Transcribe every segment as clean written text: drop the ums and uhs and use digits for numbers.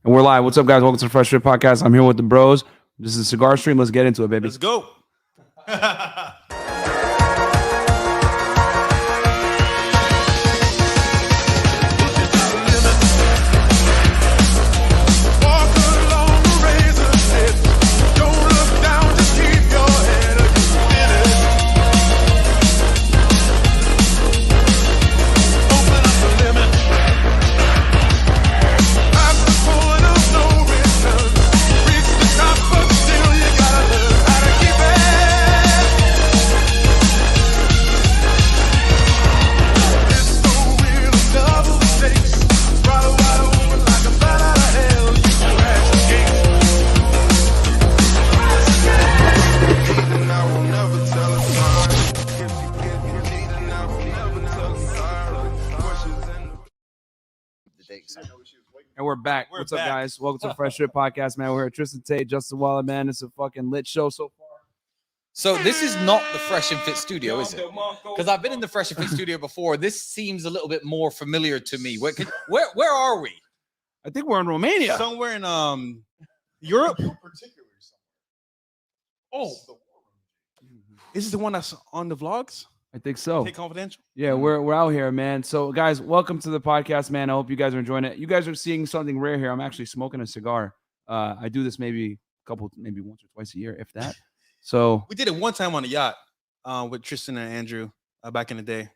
And we're live. What's up, guys? Welcome to the Fresh Fit Podcast. I'm here with the bros. This is a cigar stream. Let's get into it, baby. Let's go. And we're back. What's up, guys? Welcome to the Fresh Fit Podcast, man. We're here. Tristan Tate, Justin Waller, man. It's a fucking lit show so far. So this is not the Fresh and Fit studio, is it? Because I've been in the Fresh and Fit studio before. This seems a little bit more familiar to me. Where are we? I think we're in Romania. Somewhere in Europe. Oh, this is the one that's on the vlogs. I think so. Take Confidential. Yeah, we're out here, man. So, guys, welcome to the podcast, man. I hope you guys are enjoying it. You guys are seeing something rare here. I'm actually smoking a cigar. I do this maybe once or twice a year, if that. So We did it one time on a yacht with Tristan and Andrew back in the day.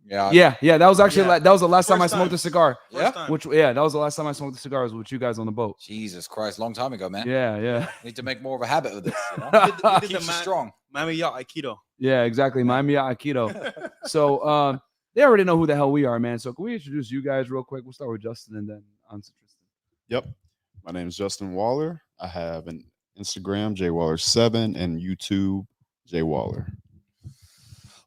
Yeah. That was actually that was the last time I First smoked time. a cigar. First time. That was the last time I smoked a cigar was with you guys on the boat. Jesus Christ, long time ago, man. Yeah. Need to make more of a habit of this. You know? We did Keeps you strong. Miami Yacht Aikido. Yeah, exactly. Miami Aikido. So they already know who the hell we are, man. So can we introduce you guys real quick? We'll start with Justin and then on to Tristan. Yep. My name is Justin Waller. I have an Instagram, JWaller7, and YouTube, JWaller.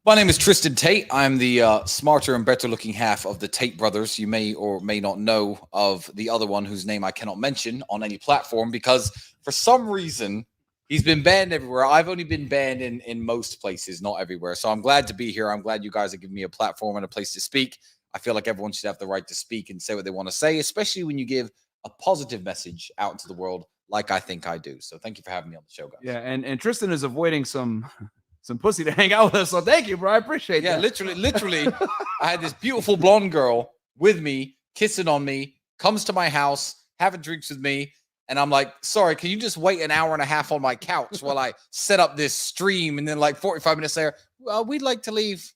My name is Tristan Tate. I'm the smarter and better looking half of the Tate brothers. You may or may not know of the other one whose name I cannot mention on any platform because for some reason he's been banned everywhere. I've only been banned in most places, not everywhere. So I'm glad to be here. I'm glad you guys are giving me a platform and a place to speak. I feel like everyone should have the right to speak and say what they want to say, especially when you give a positive message out into the world like I think I do. So thank you for having me on the show, guys. Yeah, and Tristan is avoiding some pussy to hang out with us. So thank you, bro. I appreciate that. Literally, I had this beautiful blonde girl with me, kissing on me, comes to my house, having drinks with me. And I'm like, sorry, can you just wait an hour and a half on my couch while I set up this stream? And then like 45 minutes later, well, we'd like to leave.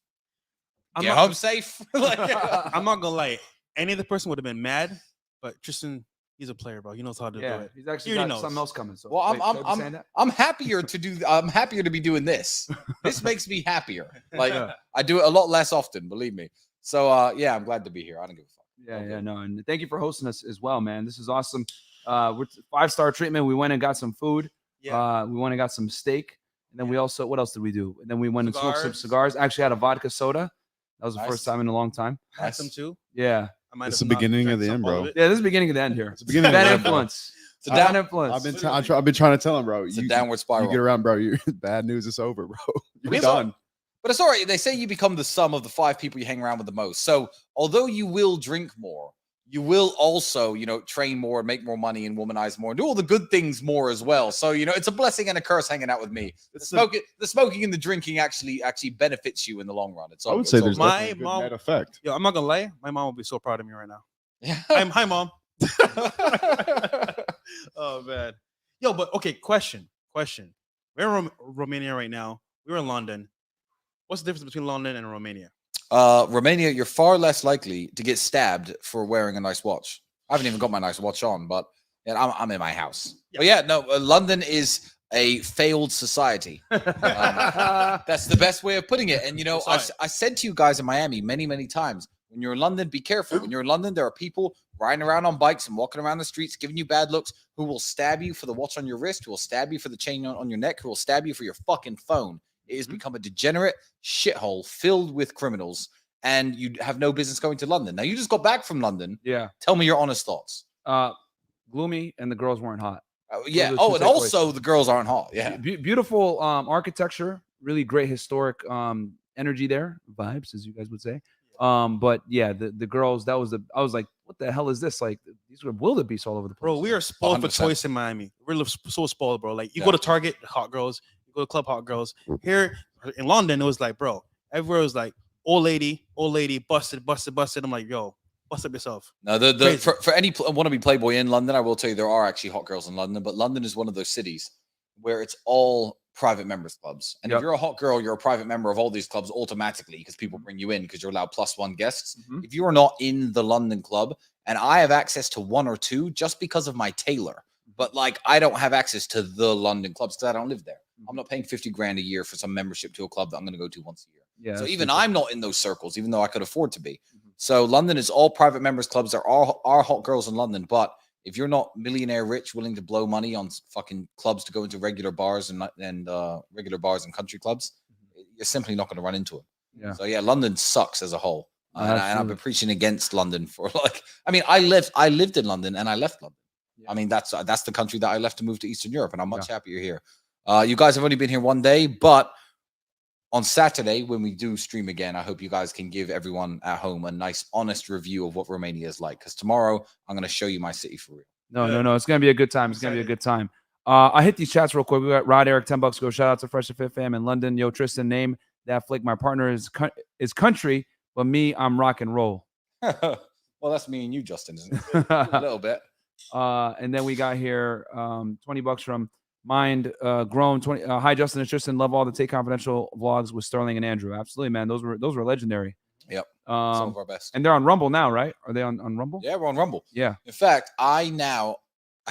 Get home safe. I'm not gonna lie. Any other person would have been mad, but Tristan, he's a player, bro. He knows how to do it. He's actually He got knows. something else coming. So Well, wait, should I be saying that? I'm happier to be doing this. This makes me happier. Like I do it a lot less often, believe me. So yeah, I'm glad to be here. I don't give a fuck. Yeah, no, and thank you for hosting us as well, man. This is awesome. We're 5-star treatment. We went and got some food. Yeah. We went and got some steak, and then we also what else did we do? And then we went and smoked some Cigars. cigars. Actually, had a vodka soda. That was the Nice. first time in a long time. I had some too. Yeah, I might It's have the not beginning of drank the some end, all bro. of it. yeah. This is the beginning of the end here. It's the beginning of Bad the end, bro. influence. It's a Bad down, influence. I've been trying to tell him, bro. it's a downward You spiral. get around, bro. You bad news is over, bro. You're It's done. But it's all right. They say you become the sum of the 5 people you hang around with the most. So although you will drink more, you will also, train more and make more money and womanize more and do all the good things more as well. So, it's a blessing and a curse hanging out with me. The smoking and the drinking actually benefits you in the long run. It's all, I would it's say all there's good. My definitely a good mom- net effect. Yo, I'm not gonna lie. My mom will be so proud of me right now. Yeah. Hi, mom. Oh man. Yo, but okay. Question. We're in Romania right now. We're in London. What's the difference between London and Romania? Romania, you're far less likely to get stabbed for wearing a nice watch. I haven't even got my nice watch on, but I'm in my house. Yeah. But no, London is a failed society. That's the best way of putting it. And I said to you guys in Miami many, many times, when you're in London, be careful. When you're in London, there are people riding around on bikes and walking around the streets, giving you bad looks, who will stab you for the watch on your wrist, who will stab you for the chain on your neck, who will stab you for your fucking phone. It has become a degenerate shithole filled with criminals, and you have no business going to London. Now, you just got back from London. Yeah. Tell me your honest thoughts. Gloomy, and the girls weren't hot. Yeah. Those are Oh, two and takeaways. also the girls aren't hot. Yeah. Beautiful architecture, really great historic energy there, vibes, as you guys would say. But yeah, the girls, I was like, what the hell is this? Like, these were wildebeest all over the place. Bro, we are spoiled for 100%. choice in Miami. We're so spoiled, bro. Like you Yeah. go to Target, hot girls. You go to Club, hot girls. Here in London, it was like, bro, everywhere was like old lady, busted. I'm like, yo, bust up yourself. No, for any wannabe playboy in London, I will tell you there are actually hot girls in London, but London is one of those cities where it's all private members clubs. And if you're a hot girl, you're a private member of all these clubs automatically because people bring you in because you're allowed +1 guests. If you are not in the London club, and I have access to 1 or 2 just because of my tailor, but like I don't have access to the London clubs because I don't live there. I'm not paying 50 grand a year for some membership to a club that I'm going to go to once a year. Yeah. So even I'm not in those circles, even though I could afford to be. So London is all private members clubs. There are hot girls in London, but if you're not millionaire rich, willing to blow money on fucking clubs to go into regular bars and regular bars and country clubs, you're simply not going to run into them. Yeah. So yeah, London sucks as a whole. And I've been preaching against London for like, I mean, I lived in London and I left London. I mean, that's the country that I left to move to Eastern Europe, and I'm much happier here. You guys have only been here 1 day, but on Saturday, when we do stream again, I hope you guys can give everyone at home a nice, honest review of what Romania is like. Because tomorrow, I'm going to show you my city for real. No. It's going to be a good time. It's going to be a good time. I hit these chats real quick. We got Rod Eric, $10. Go shout out to Fresh and Fit fam in London. Yo, Tristan, name that flick. My partner is country, but me, I'm rock and roll. Well, that's me and you, Justin, isn't it? A little bit. And then we got here $20 from Mind Grown. 20. Hi, Justin and Tristan. Love all the Tate Confidential vlogs with Sterling and Andrew. Absolutely, man. Those were legendary. Yep. Some of our best. And they're on Rumble now, right? Are they on Rumble? Yeah, we're on Rumble. Yeah. In fact, I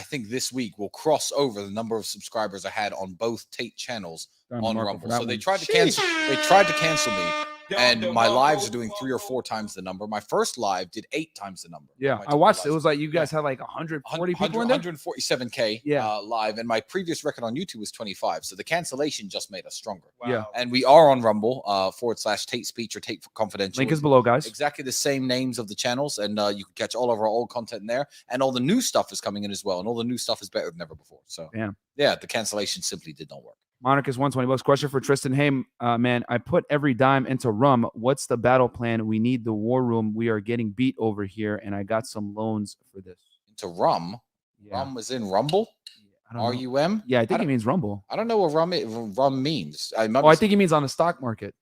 think this week will cross over the number of subscribers I had on both Tate channels on Rumble. So they tried to cancel. They tried to cancel me. And my lives are doing 3 or 4 times the number. My first live did 8 times the number. Yeah, I watched it. It was like you guys had like 140 people in there? 147K live. And my previous record on YouTube was 25. So the cancellation just made us stronger. Wow. Yeah. And we are on Rumble / Tate Speech or Tate Confidential. Link is below, guys. Exactly the same names of the channels. And you can catch all of our old content in there. And all the new stuff is coming in as well. And all the new stuff is better than ever before. So yeah, the cancellation simply did not work. Monarchist $120. Question for Tristan. Hey, man, I put every dime into rum. What's the battle plan? We need the war room. We are getting beat over here, and I got some loans for this. Into rum? Yeah. Rum is in Rumble? RUM? Yeah, I think it means Rumble. I don't know what rum means. I think it means on the stock market.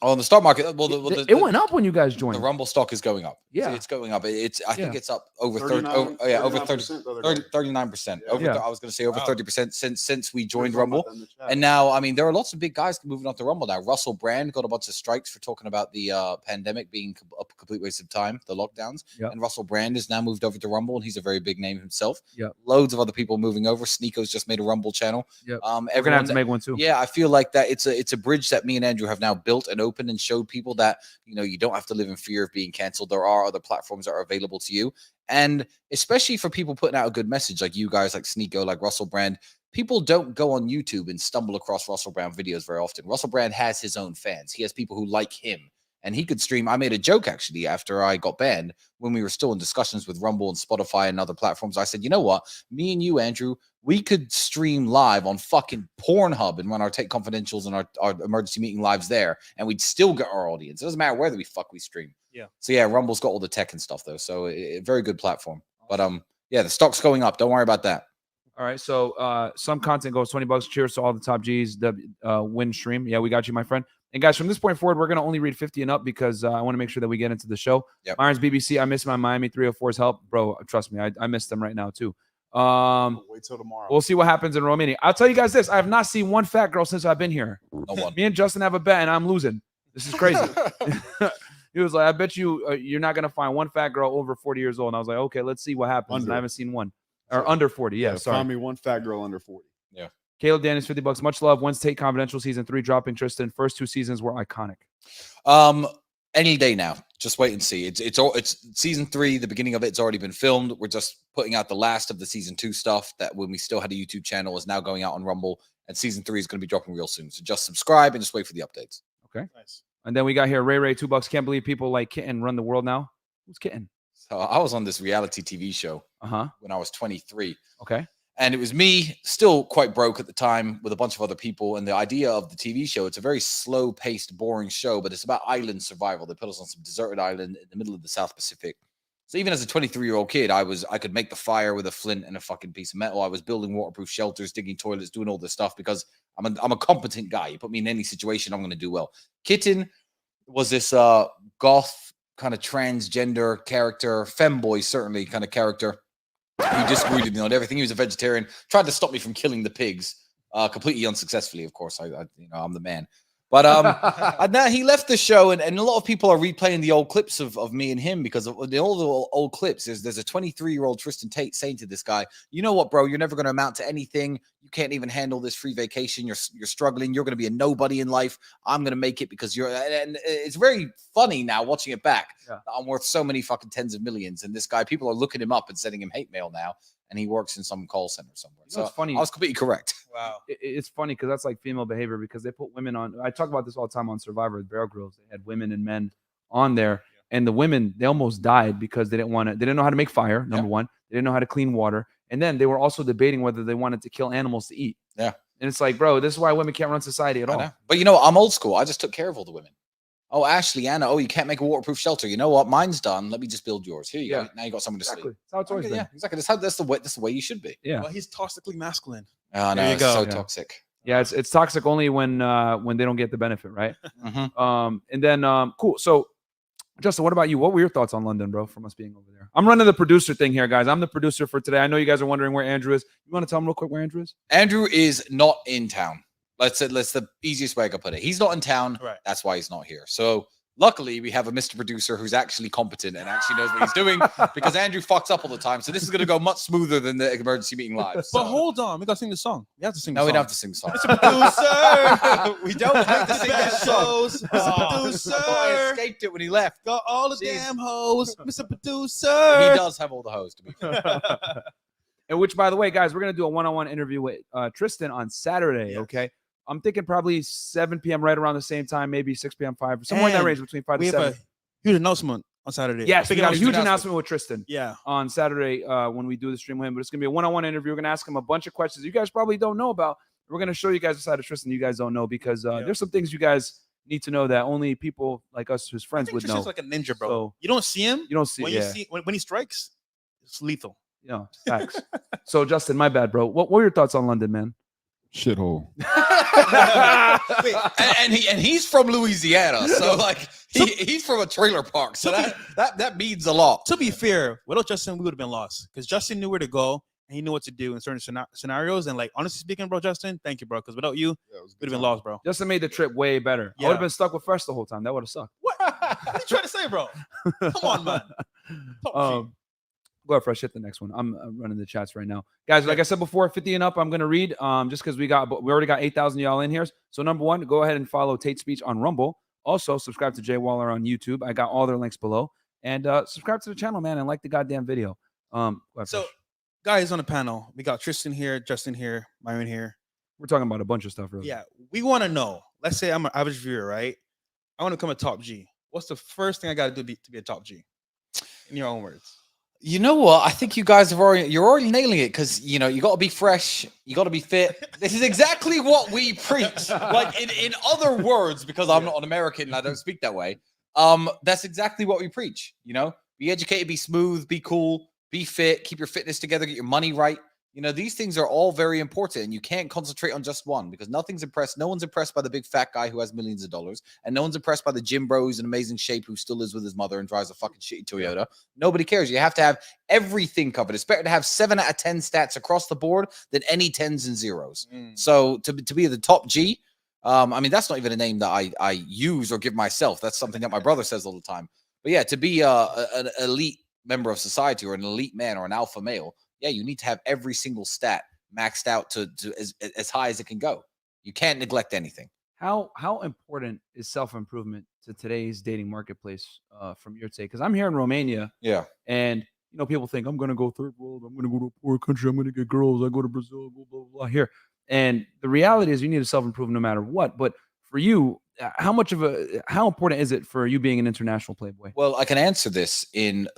Oh, on the stock market. Well, it went up when you guys joined. The Rumble stock is going up. Yeah, it's going up. I think it's up over 39%. 39%. I was going to say over 30% since we joined Rumble. And now, I mean, there are lots of big guys moving on to Rumble now. Russell Brand got a bunch of strikes for talking about the pandemic being a complete waste of time, the lockdowns. Yep. And Russell Brand is now moved over to Rumble, and he's a very big name himself. Yeah, loads of other people moving over. Sneako's just made a Rumble channel. Yeah, we're gonna have to make one too. Yeah, I feel like that it's a bridge that me and Andrew have now built and opened and showed people that you don't have to live in fear of being canceled. There are other platforms that are available to you, and especially for people putting out a good message like you guys, like Sneako, like Russell Brand. People don't go on YouTube and stumble across Russell Brand videos very often. Russell Brand has his own fans. He has people who like him, and he could stream. I made a joke actually after I got banned when we were still in discussions with Rumble and Spotify and other platforms. I said, you know what? Me and you, Andrew, we could stream live on fucking Pornhub and run our Take Confidentials and our emergency meeting lives there, and we'd still get our audience. It doesn't matter where we stream. Yeah. So yeah, Rumble's got all the tech and stuff though, so a very good platform. But yeah, the stock's going up. Don't worry about that. All right, so some content goes $20. Cheers to all the top G's. The win stream. Yeah, we got you, my friend. And guys, from this point forward, we're gonna only read 50 and up because I want to make sure that we get into the show. Yep. Myron's BBC. I miss my Miami 304's help, bro. Trust me, I miss them right now too. Wait till tomorrow. We'll see what happens in Romania. I'll tell you guys this: I have not seen one fat girl since I've been here. No one. Me and Justin have a bet, and I'm losing. This is crazy. He was like, "I bet you're not gonna find one fat girl over 40 years old." And I was like, "Okay, let's see what happens." And I haven't seen one or under 40. Yeah, sorry. Find me one fat girl under 40. Yeah. Caleb Daniels, $50. Much love. When's Tate Confidential season 3 dropping? Tristan, first 2 seasons were iconic. Any day now. Just wait and see. It's season 3. The beginning of it's already been filmed. We're just putting out the last of the season 2 stuff that when we still had a YouTube channel is now going out on Rumble, and season 3 is going to be dropping real soon. So just subscribe and just wait for the updates. Okay. Nice. And then we got here Ray, $2. Can't believe people like Kitten run the world now. Who's Kitten? So I was on this reality TV show when I was 23. Okay. And it was me, still quite broke at the time, with a bunch of other people. And the idea of the TV show, it's a very slow-paced, boring show, but it's about island survival. They put us on some deserted island in the middle of the South Pacific. So even as a 23-year-old kid, I could make the fire with a flint and a fucking piece of metal. I was building waterproof shelters, digging toilets, doing all this stuff because I'm a competent guy. You put me in any situation, I'm going to do well. Kitten was this goth kind of transgender character, femboy certainly kind of character. He disagreed with me on everything. He was a vegetarian. Tried to stop me from killing the pigs, completely unsuccessfully. Of course, I'm the man. But and now he left the show, and a lot of people are replaying the old clips of me and him because of the old clips. There's a 23-year-old Tristan Tate saying to this guy, "You know what, bro? You're never going to amount to anything. You can't even handle this free vacation. You're struggling. You're going to be a nobody in life. I'm going to make it because you're." And it's very funny now watching it back. Yeah. I'm worth so many fucking tens of millions, and this guy, people are looking him up and sending him hate mail now. And he works in some call center somewhere. You know, so it's funny. I was completely correct. Wow. It's funny because that's like female behavior because they put women on. I talk about this all the time on Survivor with Bear Grylls. They had women and men on there. Yeah. And the women, they almost died because they didn't know how to make fire, number one. They didn't know how to clean water. And then they were also debating whether they wanted to kill animals to eat. Yeah. And it's like, bro, this is why women can't run society at all. But you know, I'm old school. I just took care of all the women. Oh, Ashley, Anna. Oh, you can't make a waterproof shelter. You know what? Mine's done. Let me just build yours. Here you go. Now you got someone to sleep. That's how it's always been. Yeah, exactly. That's the way you should be. Yeah. Well, he's toxically masculine. Oh, no, there you go. So toxic. Yeah, it's toxic only when they don't get the benefit, right? And then cool. So, Justin, what about you? What were your thoughts on London, bro? From us being over there, I'm running the producer thing here, guys. I'm the producer for today. I know you guys are wondering where Andrew is. You want to tell him real quick where Andrew is? Andrew is not in town. Let's the easiest way I could put it. He's not in town. Right. That's why he's not here. So. Luckily, we have a Mr. Producer who's actually competent and actually knows what he's doing because Andrew fucks up all the time. So this is going to go much smoother than the emergency meeting live. So. But hold on, we got to sing the song. We have to sing the song. No, we don't have to sing the song. Mr. Producer! We don't have to sing that song. Mr. Producer! I escaped it when he left. Got all the damn hoes. Mr. Producer! He does have all the hoes, to be fair. And which, by the way, guys, we're going to do a one-on-one interview with Tristan on Saturday, okay? I'm thinking probably 7 p.m. right around the same time, maybe 6 p.m. 5, somewhere in that range between 5 to 7. We have a huge announcement on Saturday. Yes, we got a huge announcement with Tristan. Yeah, on Saturday when we do the stream with him. But it's gonna be a one-on-one interview. We're gonna ask him a bunch of questions you guys probably don't know about. We're gonna show you guys the side of Tristan you guys don't know because there's some things you guys need to know that only people like us, his friends, would know. Tristan's like a ninja, bro. So, you don't see him. You don't see when you see when he strikes, it's lethal. Yeah, facts. So Justin, my bad, bro. What were your thoughts on London, man? Shithole. Wait, and he's from Louisiana, so like he's from a trailer park, so that means a lot. To be fair, without Justin, we would have been lost because Justin knew where to go and he knew what to do in certain scenarios. And like honestly speaking, bro, Justin, thank you, bro, because without you, we'd have been lost, bro. Justin made the trip way better. I would have been stuck with Fresh the whole time. That would have sucked. What are you trying to say, bro? Come on, man. Go ahead, Fresh. Hit the next one. I'm running the chats right now, guys. Like I said before, 50 and up. I'm gonna read just because we already got 8,000 y'all in here. So number one, go ahead and follow Tate Speech on Rumble. Also subscribe to Jay Waller on YouTube. I got all their links below. And subscribe to the channel, man, and like the goddamn video. Go ahead, so Fresh. Guys on the panel, we got Tristan here, Justin here, Myron here. We're talking about a bunch of stuff, really. Yeah, we want to know. Let's say I'm an average viewer, right? I want to become a top G. What's the first thing I got to do to be a top G? In your own words. You know what? I think you guys you're already nailing it because you got to be fresh, you got to be fit. This is exactly what we preach. Like in other words, because I'm not an American and I don't speak that way. That's exactly what we preach. Be educated, be smooth, be cool, be fit, keep your fitness together, get your money right. These things are all very important, and you can't concentrate on just one because no one's impressed by the big fat guy who has millions of dollars, and no one's impressed by the gym bro who's in amazing shape who still lives with his mother and drives a fucking shitty Toyota. Nobody cares. You have to have everything covered. It's better to have 7 out of 10 stats across the board than any 10s and zeros. So to be the top G, I mean, that's not even a name that I use or give myself. That's something that my brother says all the time. But yeah, to be an elite member of society or an elite man or an alpha male, yeah, you need to have every single stat maxed out to as high as it can go. You can't neglect anything. How important is self-improvement to today's dating marketplace from your take? Because I'm here in Romania. Yeah. And, people think I'm going to go third world. I'm going to go to a poor country. I'm going to get girls. I go to Brazil, blah, blah, blah, here. And the reality is you need to self-improve no matter what. But for you, how important is it for you being an international playboy? Well, I can answer this in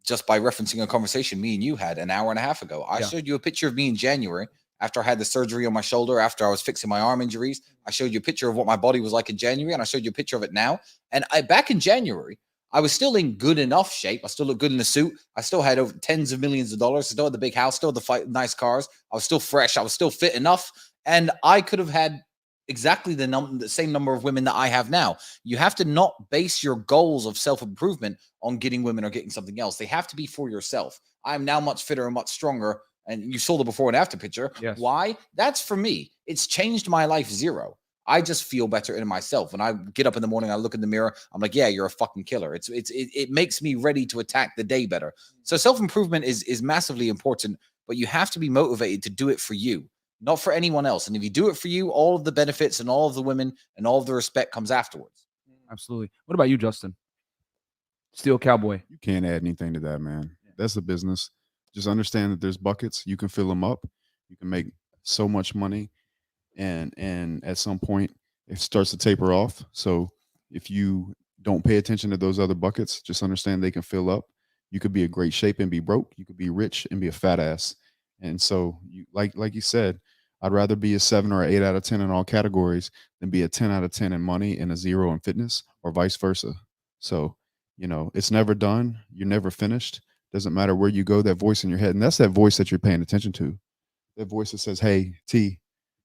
just by referencing a conversation me and you had an hour and a half ago. I showed you a picture of me in January after I had the surgery on my shoulder, after I was fixing my arm injuries. I showed you a picture of what my body was like in January, and I showed you a picture of it now. And back in January, I was still in good enough shape. I still looked good in the suit. I still had over tens of millions of dollars. I still had the big house, still had the nice cars. I was still fresh. I was still fit enough. And I could have had exactly the same number of women that I have now. You have to not base your goals of self-improvement on getting women or getting something else. They have to be for yourself. I'm now much fitter and much stronger. And you saw the before and after picture. Yes. Why? That's for me. It's changed my life zero. I just feel better in myself. When I get up in the morning, I look in the mirror, I'm like, yeah, you're a fucking killer. It makes me ready to attack the day better. So self-improvement is massively important, but you have to be motivated to do it for you, not for anyone else. And if you do it for you, all of the benefits and all of the women and all of the respect comes afterwards. Absolutely. What about you, Justin? Steel Cowboy. You can't add anything to that, man. That's a business. Just understand that there's buckets. You can fill them up. You can make so much money. And at some point, it starts to taper off. So if you don't pay attention to those other buckets, just understand they can fill up. You could be in great shape and be broke. You could be rich and be a fat ass. And so, you like you said, I'd rather be a 7 or 8 out of 10 in all categories than be a 10 out of 10 in money and a 0 in fitness, or vice versa. So, it's never done. You're never finished. Doesn't matter where you go, that voice in your head. And that's that voice that you're paying attention to. That voice that says, hey, T,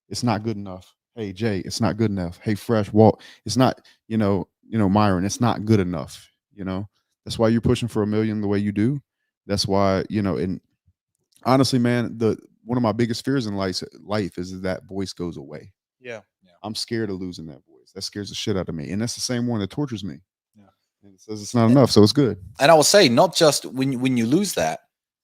it's not good enough. Hey, Jay, it's not good enough. Hey, Fresh, Walt, it's not, Myron, it's not good enough. That's why you're pushing for $1 million the way you do. That's why, and honestly, man, one of my biggest fears in life is that voice goes away. Yeah. I'm scared of losing that voice. That scares the shit out of me. And that's the same one that tortures me. Yeah. And it says it's not enough, so it's good. And I will say, not just when you lose that,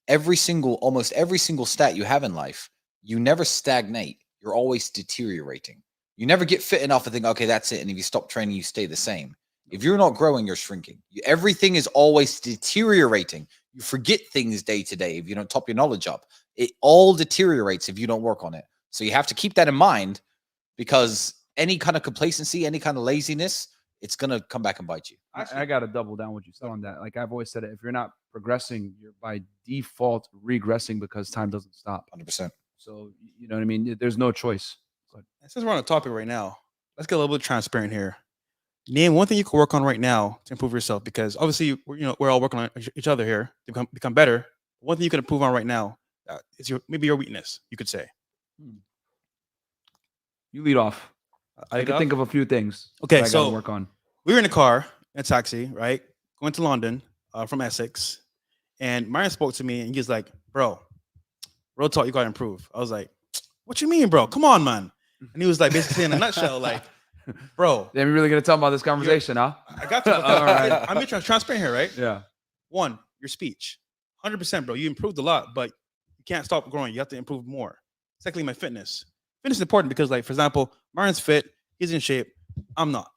almost every single stat you have in life, you never stagnate. You're always deteriorating. You never get fit enough to think, okay, that's it. And if you stop training, you stay the same. If you're not growing, you're shrinking. Everything is always deteriorating. You forget things day to day if you don't top your knowledge up. It all deteriorates if you don't work on it. So you have to keep that in mind, because any kind of complacency, any kind of laziness, it's going to come back and bite you. I got to double down what you said on that. Like I've always said it, if you're not progressing, you're by default regressing, because time doesn't stop. 100%. So, you know what I mean? There's no choice. But since we're on the topic right now, let's get a little bit transparent here. Name one thing you can work on right now to improve yourself, because obviously we're all working on each other here to become better. One thing you can improve on right now is maybe your weakness, you could say. You lead off. I can think of a few things. Okay, I so gotta work on. We were in a car, in a taxi, right, going to London from Essex, and Myron spoke to me, and he was like, "Bro, real talk, you gotta improve." I was like, "What you mean, bro? Come on, man." And he was like, basically in a nutshell, like, "Bro, Then we're really gonna talk about this conversation, huh? I got to. All right. I'm being transparent here, right? Yeah. One, your speech, 100%, bro. You improved a lot, but you can't stop growing. You have to improve more. Secondly, my fitness. Fitness is important because, like, for example, Myron's fit, he's in shape. I'm not.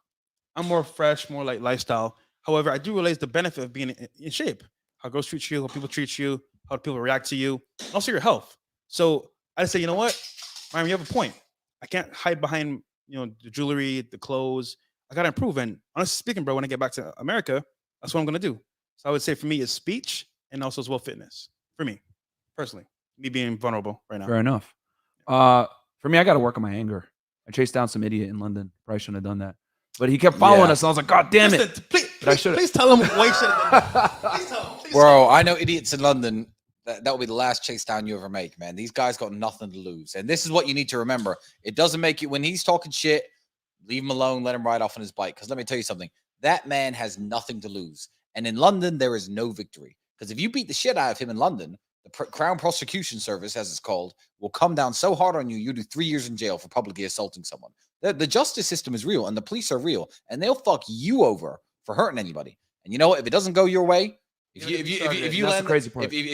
I'm more fresh, more like lifestyle. However, I do realize the benefit of being in shape. How girls treat you, how people treat you, how people react to you, and also your health. So I say, you know what, Myron, you have a point. I can't hide behind, the jewelry, the clothes. I gotta improve. And honestly speaking, bro, when I get back to America, that's what I'm gonna do. So I would say for me, it's speech and also as well fitness. For me, personally, me being vulnerable right now. Fair enough. For me, I got to work on my anger. I chased down some idiot in London. Probably shouldn't have done that, but he kept following us, and I was like, "God damn it!" Please tell him why you should have done that. Please tell him. Bro, I know idiots in London. That will be the last chase down you ever make, man. These guys got nothing to lose. And this is what you need to remember. It doesn't make you, when he's talking shit, leave him alone, let him ride off on his bike. Because let me tell you something. That man has nothing to lose. And in London, there is no victory. Because if you beat the shit out of him in London, the Crown Prosecution Service, as it's called, will come down so hard on you, you do 3 years in jail for publicly assaulting someone. The justice system is real, and the police are real. And they'll fuck you over for hurting anybody. And you know what? If it doesn't go your way, if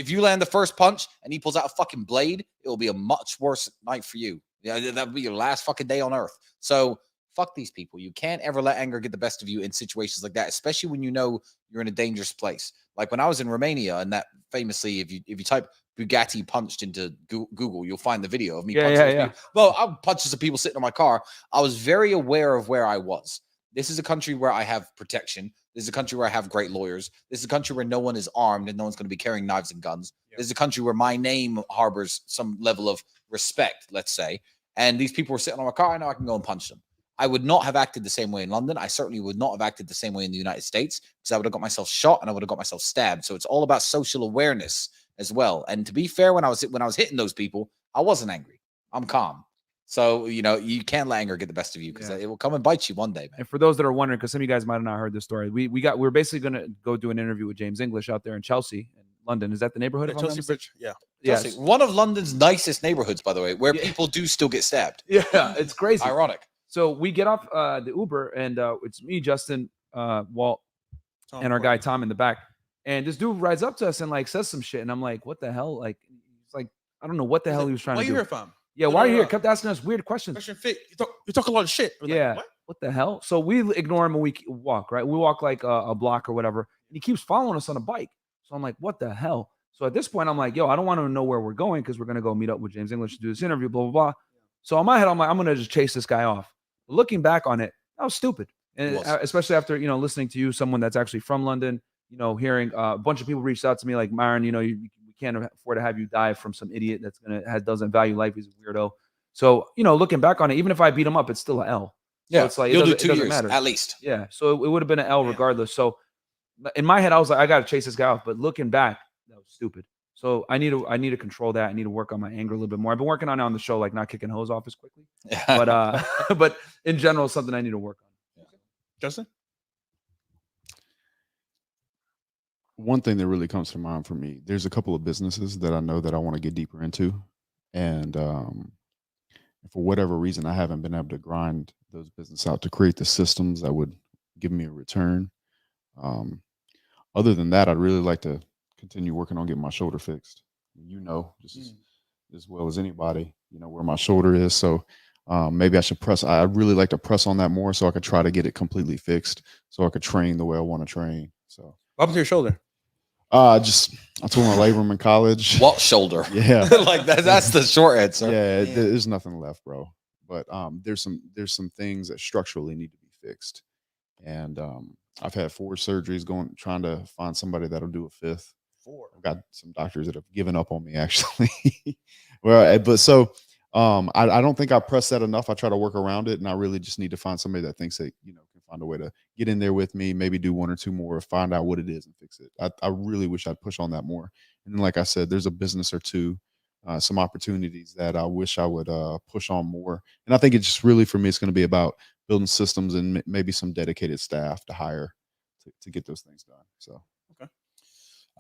you land the first punch and he pulls out a fucking blade, it will be a much worse night for you. Yeah, that would be your last fucking day on earth. So fuck these people. You can't ever let anger get the best of you in situations like that, especially when you know you're in a dangerous place. Like when I was in Romania, and that famously, if you type Bugatti punched into Google, you'll find the video of me punching people. Well, I punched some people sitting in my car. I was very aware of where I was. This is a country where I have protection. This is a country where I have great lawyers. This is a country where no one is armed and no one's going to be carrying knives and guns. Yeah. This is a country where my name harbors some level of respect, let's say. And these people were sitting on my car. I know I can go and punch them. I would not have acted the same way in London. I certainly would not have acted the same way in the United States, because I would have got myself shot and I would have got myself stabbed. So it's all about social awareness as well. And to be fair, when I was hitting those people, I wasn't angry. I'm calm. So, you know, you can't let anger get the best of you, because it will come and bite you one day, man. And for those that are wondering, because some of you guys might have not heard this story, we're basically going to go do an interview with James English out there in Chelsea, in London. Is that the neighborhood? Yeah, Chelsea Bridge. Yeah. Chelsea, one of London's nicest neighborhoods, by the way, where people do still get stabbed. Yeah, it's crazy. Ironic. So we get off the Uber, and it's me, Justin, Walt, and our guy Tom in the back. And this dude rides up to us and like says some shit, and I'm like, "What the hell?" Like, it's like, I don't know what the hell he was trying to do. Where you here from? Yeah, why are you here? Kept asking us weird questions. Question fit. You talk a lot of shit. We're Yeah. Like, what the hell? So we ignore him and we walk, right? We walk like a block or whatever. And he keeps following us on a bike. So I'm like, what the hell? So at this point, I'm like, yo, I don't want to know where we're going, because we're going to go meet up with James English to do this interview, blah, blah, blah. So in my head, I'm like, I'm going to just chase this guy off. But looking back on it, that was stupid. And especially after, you know, listening to you, someone that's actually from London, you know, hearing a bunch of people reached out to me like, Myron, you know, we can't afford to have you die from some idiot that's doesn't value life. He's a weirdo. So, you know, looking back on it, even if I beat him up, it's still an L. Yeah, so it's like, you'll do it 2 doesn't years matter. at least. Yeah, so it would have been an L regardless. So in my head, I was like, I got to chase this guy off. But looking back, that was stupid. So I need to control that. I need to work on my anger a little bit more. I've been working on it on the show, like not kicking hose off as quickly. But but in general, something I need to work on. Yeah. Justin? One thing that really comes to mind for me, there's a couple of businesses that I know that I want to get deeper into. And for whatever reason, I haven't been able to grind those businesses out to create the systems that would give me a return. Other than that, I'd really like to continue working on getting my shoulder fixed. You know, just as well as anybody, you know, where my shoulder is. So maybe I should press. I'd really like to press on that more, so I could try to get it completely fixed, so I could train the way I want to train. So what happened to your shoulder? I tore my labrum in college. What shoulder? Yeah, like that's the short answer. Yeah, there's nothing left, bro. But there's some things that structurally need to be fixed, and I've had 4 surgeries trying to find somebody that'll do a 5th. 4. I've got some doctors that have given up on me, actually. Well, but so I don't think I press that enough. I try to work around it, and I really just need to find somebody that thinks that, you know, can find a way to get in there with me, maybe do 1 or 2 more, find out what it is and fix it. I really wish I'd push on that more. And then, like I said, there's a business or two, some opportunities that I wish I would push on more. And I think it's just really, for me, it's going to be about building systems and maybe some dedicated staff to hire to get those things done. So.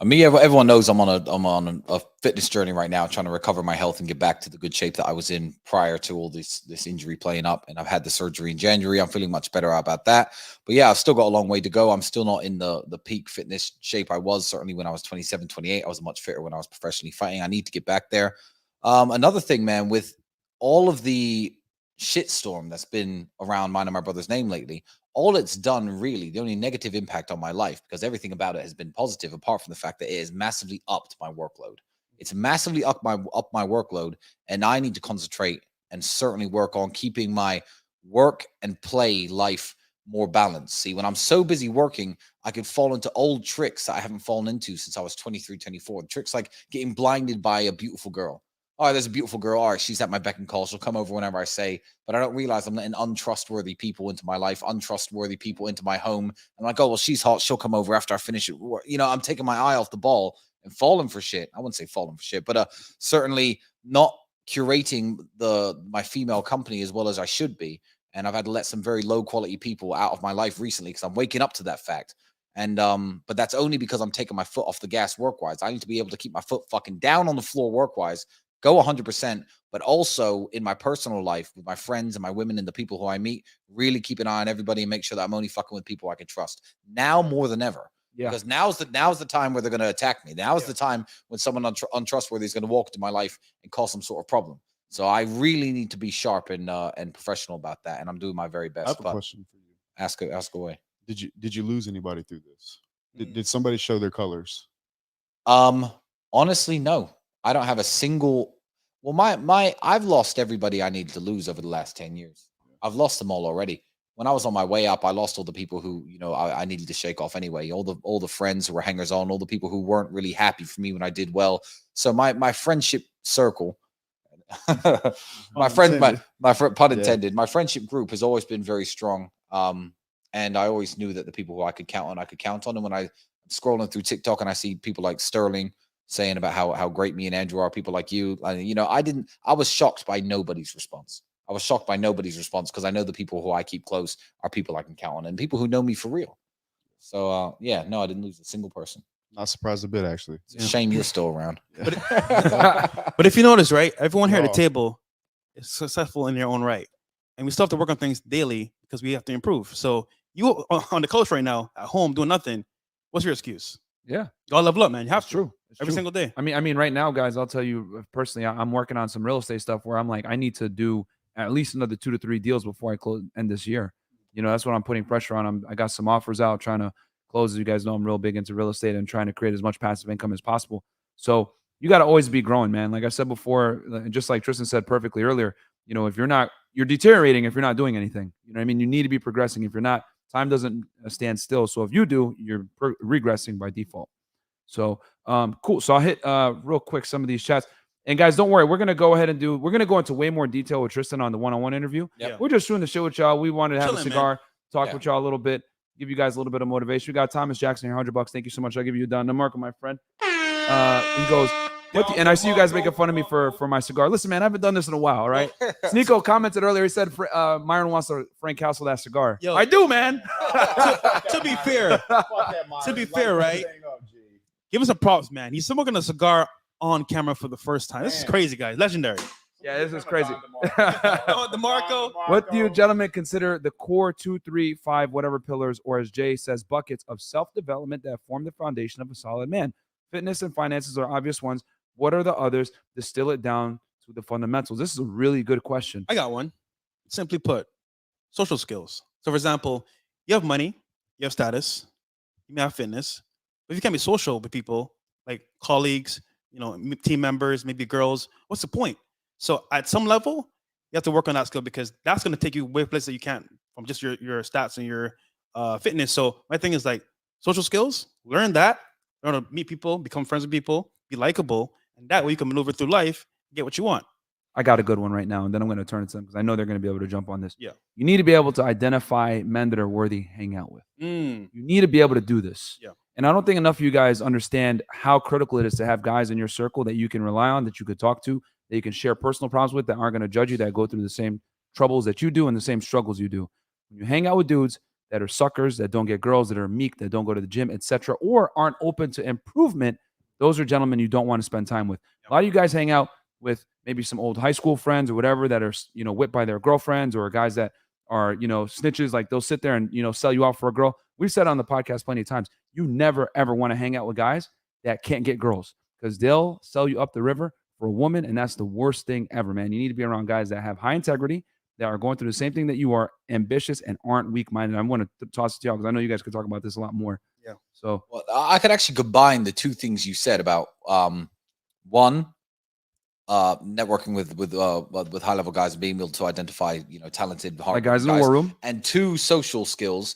Everyone knows I'm on a fitness journey right now, trying to recover my health and get back to the good shape that I was in prior to all this injury playing up. And I've had the surgery in January. I'm feeling much better about that. But yeah, I've still got a long way to go. I'm still not in the peak fitness shape I was. Certainly when I was 27, 28, I was much fitter when I was professionally fighting. I need to get back there. Another thing, man, with all of the shitstorm that's been around mine and my brother's name lately, all it's done, really, the only negative impact on my life, because everything about it has been positive, apart from the fact that it has massively upped my workload. It's massively upped my workload, and I need to concentrate and certainly work on keeping my work and play life more balanced. See, when I'm so busy working, I could fall into old tricks that I haven't fallen into since I was 23, 24. Tricks like getting blinded by a beautiful girl. All right, there's a beautiful girl. All right, she's at my beck and call. She'll come over whenever I say, but I don't realize I'm letting untrustworthy people into my life, untrustworthy people into my home. I'm like, oh, well, she's hot. She'll come over after I finish it. You know, I'm taking my eye off the ball and falling for shit. I wouldn't say falling for shit, but certainly not curating my female company as well as I should be. And I've had to let some very low quality people out of my life recently because I'm waking up to that fact. And but that's only because I'm taking my foot off the gas work-wise. I need to be able to keep my foot fucking down on the floor work-wise, go 100%, but also in my personal life with my friends and my women and the people who I meet, really keep an eye on everybody and make sure that I'm only fucking with people I can trust now more than ever. Yeah. Because now's the time where they're going to attack me. Now is the time when someone untrustworthy is going to walk into my life and cause some sort of problem. So I really need to be sharp and professional about that, and I'm doing my very best. I have a question for you. Ask away. Did you lose anybody through this? Did somebody show their colors? Honestly, no. I don't have a single. Well, I've lost everybody I needed to lose over the last 10 years. I've lost them all already. when I was on my way up, I lost all the people who, you know, I needed to shake off anyway. All the friends who were hangers on, all the people who weren't really happy for me when I did well. So my friendship circle, my friend, pun intended, my friendship group has always been very strong. And I always knew that the people who I could count on. And when I'm scrolling through TikTok and I see people like Sterling saying about how great me and Andrew are, people like you, you know, I was shocked by nobody's response. I was shocked by nobody's response because I know the people who I keep close are people I can count on and people who know me for real. So, yeah, no, I didn't lose a single person. Not surprised a bit, actually. It's a shame you're still around. But if you notice, right, everyone here at the table is successful in their own right. And we still have to work on things daily because we have to improve. So you on the couch right now at home doing nothing, what's your excuse? Yeah. You gotta level up, man. You have It's to. true. It's Every true. single day. I mean, right now, guys, I'll tell you personally, I'm working on some real estate stuff where I'm like, I need to do at least another 2 to 3 deals before I end this year. You know, that's what I'm putting pressure on. I got some offers out trying to close. As you guys know, I'm real big into real estate and trying to create as much passive income as possible. So you got to always be growing, man. Like I said before, just like Tristan said perfectly earlier, you know, if you're deteriorating if you're not doing anything. You know what I mean? You need to be progressing. If you're not, time doesn't stand still. So if you do, you're regressing by default. So cool. So I'll hit real quick some of these chats. And guys, don't worry, we're gonna go into way more detail with Tristan on the one-on-one interview. Yep. We're just shooting the shit with y'all. We wanted to have a cigar, talk Yeah. with y'all a little bit, give you guys a little bit of motivation. We got Thomas Jackson here, $100. Thank you so much. I'll give you a done. Marco, my friend. He goes, and I see you guys making fun of me for my cigar. Listen, man, I haven't done this in a while, all right? Sneako commented earlier, he said Myron wants a Frank Castle that cigar. Yo. I do, man. To be fair, right? Give us some props, man. He's smoking a cigar on camera for the first time. This is crazy, guys. Legendary. Yeah, this is crazy. DeMarco. What do you gentlemen consider the core 2, 3, 5, whatever pillars, or as Jay says, buckets of self-development that form the foundation of a solid man? Fitness and finances are obvious ones. What are the others? Distill it down to the fundamentals. This is a really good question. I got one. Simply put, social skills. So, for example, you have money, you have status, you may have fitness, but if you can't be social with people like colleagues, you know, team members, maybe girls, what's the point? So, at some level, you have to work on that skill because that's going to take you way places that you can't from just your stats and your fitness. So, my thing is like social skills. Learn that. Learn to meet people, become friends with people, be likable, and that way you can maneuver through life, get what you want. I got a good one right now, and then I'm going to turn it to them because I know they're going to be able to jump on this. Yeah. You need to be able to identify men that are worthy hang out with. Mm. You need to be able to do this. Yeah. And I don't think enough of you guys understand how critical it is to have guys in your circle that you can rely on, that you could talk to, that you can share personal problems with, that aren't going to judge you, that go through the same troubles that you do and the same struggles you do. When you hang out with dudes that are suckers, that don't get girls, that are meek, that don't go to the gym, etc., or aren't open to improvement, those are gentlemen you don't want to spend time with. A lot of you guys hang out with maybe some old high school friends or whatever that are, you know, whipped by their girlfriends, or guys that are, you know, snitches. Like they'll sit there and, you know, sell you out for a girl. We've said on the podcast plenty of times, you never ever want to hang out with guys that can't get girls because they'll sell you up the river for a woman, and that's the worst thing ever, man. You need to be around guys that have high integrity, that are going through the same thing that you are, ambitious, and aren't weak-minded. I'm going to toss it to y'all because I know you guys could talk about this a lot more. Yeah. So Well, I could actually combine the two things you said about one, networking with high level guys and being able to identify, you know, talented, hard like guys in the war room. and two, social skills,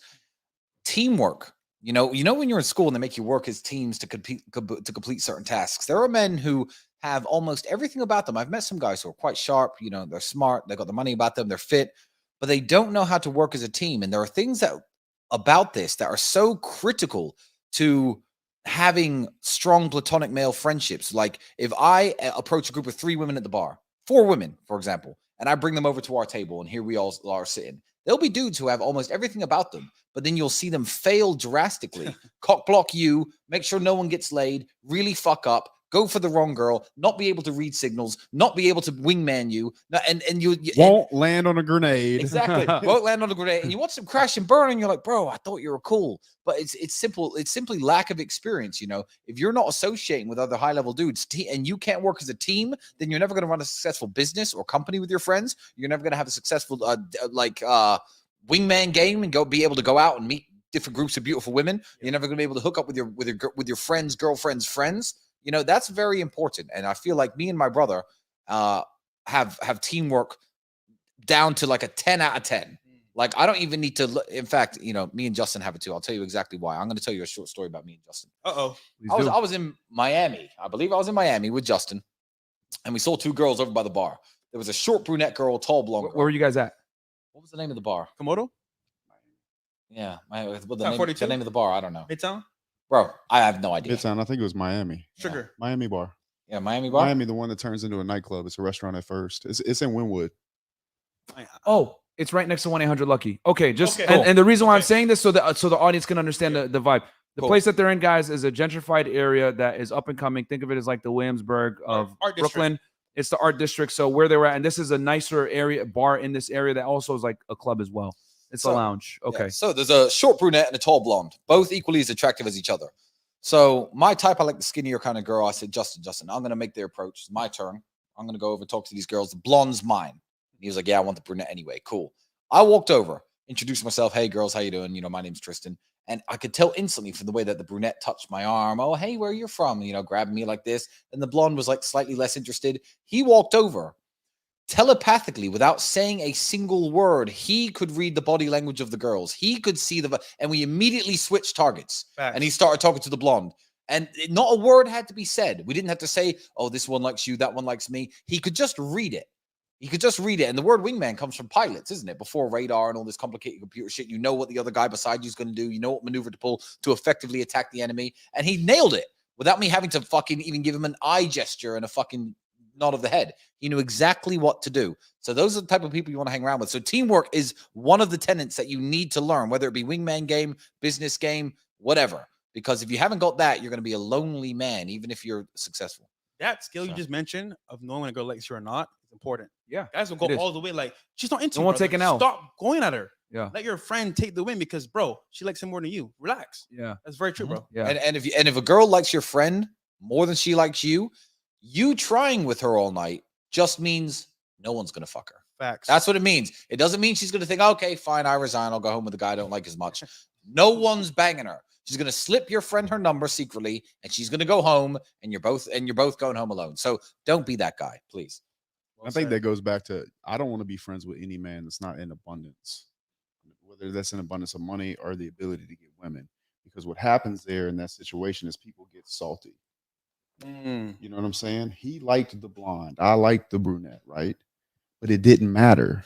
teamwork. You know when you're in school and they make you work as teams to complete certain tasks. There are men who have almost everything about them. I've met some guys who are quite sharp. You know, they're smart. They got the money about them. They're fit, but they don't know how to work as a team. And there are things about this that are so critical to having strong platonic male friendships. Like if I approach a group of 3 women at the bar, 4 women, for example, and I bring them over to our table and here we all are sitting, there'll be dudes who have almost everything about them, but then you'll see them fail drastically, cock block you, make sure no one gets laid, really fuck up, go for the wrong girl, not be able to read signals, not be able to wingman you, and you won't land on a grenade. Exactly. Won't land on a grenade. And you watch them crash and burn, and you're like, bro, I thought you were cool. But it's simple. It's simply lack of experience. You know, if you're not associating with other high-level dudes and you can't work as a team, then you're never going to run a successful business or company with your friends. You're never going to have a successful wingman game and be able to go out and meet different groups of beautiful women. You're never going to be able to hook up with your friends, girlfriends, friends. You know, that's very important. And I feel like me and my brother have teamwork down to like a 10 out of 10. Like, I don't even need to look. In fact, you know, me and Justin have it too. I'll tell you exactly why. I'm going to tell you a short story about me and Justin. Uh-oh. I was in Miami. I believe I was in Miami with Justin, and we saw two girls over by the bar. There was a short brunette girl, tall blonde girl. Where were you guys at? What was the name of the bar? Komodo? Yeah, the Top name of the bar. I don't know, Midtown? bro. I have no idea. Midtown, I think it was Miami. Sugar. Miami bar. Yeah, Miami bar. Miami, the one that turns into a nightclub. It's a restaurant at first. It's in Wynwood. Oh, it's right next to 1-800-LUCKY. Okay, just Okay. and the reason why I'm Okay. saying this so the audience can understand the vibe. The Cool. place that they're in, guys, is a gentrified area that is up and coming. Think of it as like the Williamsburg of Art district. Brooklyn. It's the art district. So where they were at, and this is a nicer area bar in this area that also is like a club as well. It's a lounge. Okay. Yeah, so there's a short brunette and a tall blonde, both equally as attractive as each other. So my type, I like the skinnier kind of girl. I said, Justin, I'm going to make the approach. It's my turn. I'm going to go over and talk to these girls. The blonde's mine. And he was like, yeah, I want the brunette anyway. Cool. I walked over, introduced myself. Hey, girls, how you doing? You know, my name's Tristan. And I could tell instantly from the way that the brunette touched my arm. Oh, hey, where are you from? You know, grabbing me like this. And the blonde was like slightly less interested. He walked over. Telepathically, without saying a single word, he could read the body language of the girls. He could see and we immediately switched targets. Facts. And he started talking to the blonde. And not a word had to be said. We didn't have to say, oh, this one likes you, that one likes me. He could just read it. And the word wingman comes from pilots, isn't it? Before radar and all this complicated computer shit, you know what the other guy beside you is going to do. You know what maneuver to pull to effectively attack the enemy. And he nailed it without me having to fucking even give him an eye gesture and a fucking nod of the head. He knew exactly what to do. So those are the type of people you want to hang around with. So teamwork is one of the tenets that you need to learn, whether it be wingman game, business game, whatever. Because if you haven't got that, you're going to be a lonely man, even if you're successful. That skill you just mentioned of knowing when a girl likes you or not is important. Yeah. Guys will go all the way like, she's not into Don't you, want to brother. take an L. Stop going at her. Yeah. Let your friend take the win because, bro, she likes him more than you. Relax. Yeah. That's very true, bro. Yeah. And if a girl likes your friend more than she likes you trying with her all night just means no one's going to fuck her. Facts. That's what it means. It doesn't mean she's going to think, okay, fine, I resign. I'll go home with a guy I don't like as much. No one's banging her. She's going to slip your friend her number secretly, and she's going to go home, and you're both going home alone. So don't be that guy, please. I think that goes back to I don't want to be friends with any man that's not in abundance, whether that's in abundance of money or the ability to get women. Because what happens there in that situation is people get salty. You know what I'm saying? He liked the blonde. I liked the brunette, right? But it didn't matter.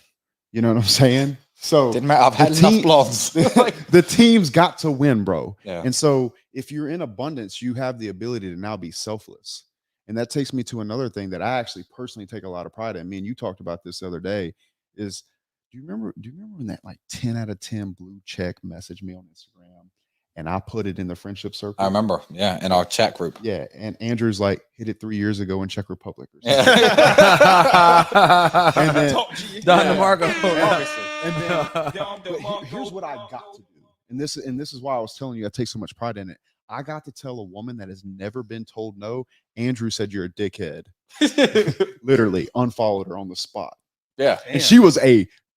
You know what I'm saying? So Didn't matter. I've had enough blondes. The team's got to win, bro. Yeah. And so if you're in abundance, you have the ability to now be selfless. And that takes me to another thing that I actually personally take a lot of pride in. Me and you talked about this the other day. Is do you remember when that like 10 out of 10 blue check messaged me on Instagram and I put it in the friendship circle? I remember. Yeah. In our chat group. Yeah. And Andrew's like hit it 3 years ago in Czech Republic or Yeah. something. And then, Don DeMarco. and then but here's what I got to do. And this is why I was telling you I take so much pride in it. I got to tell a woman that has never been told no. Andrew said you're a dickhead. Literally unfollowed her on the spot. Yeah. And she was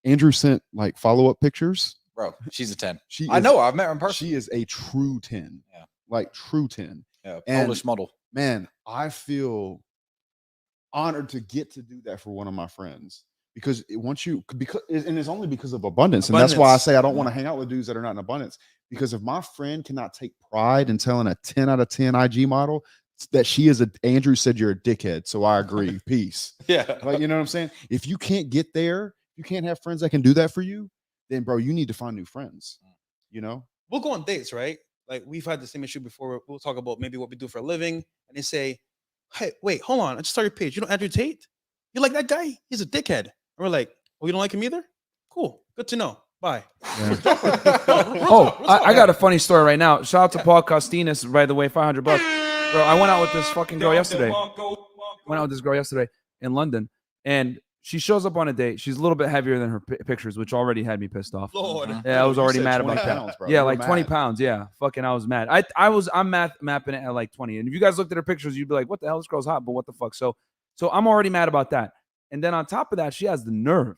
Andrew sent like follow-up pictures. Bro, she's a 10. I know her. I've met her in person. She is a true 10. Yeah. Like true 10. Yeah. And Polish model. man, I feel honored to get to do that for one of my friends. Because it's only because of abundance. And that's why I say I don't want to hang out with dudes that are not in abundance. Because if my friend cannot take pride in telling a 10 out of 10 IG model that she is Andrew said you're a dickhead. So I agree. Peace. Yeah. Like, you know what I'm saying? If you can't get there, you can't have friends that can do that for you, then bro, you need to find new friends. You know? We'll go on dates, right? Like we've had the same issue before. We'll talk about maybe what we do for a living. And they say, hey, wait, hold on. I just saw your page. You know Andrew Tate? You like that guy? He's a dickhead. And we're like, oh, you don't like him either? Cool. Good to know. Bye. Yeah. I got a funny story right now. Shout out to Paul Costinas, by the way, $500. Bro, I went out with this fucking girl yesterday. Went out with this girl yesterday in London, and she shows up on a date. She's a little bit heavier than her pictures, which already had me pissed off. Lord. Yeah, I was already You said mad 20 about that. pounds, bro. Yeah, You were like 20 mad. pounds. Yeah, fucking, I was mad. I'm mapping it at like 20. And if you guys looked at her pictures, you'd be like, "What the hell? This girl's hot." But what the fuck? So I'm already mad about that. And then on top of that, she has the nerve.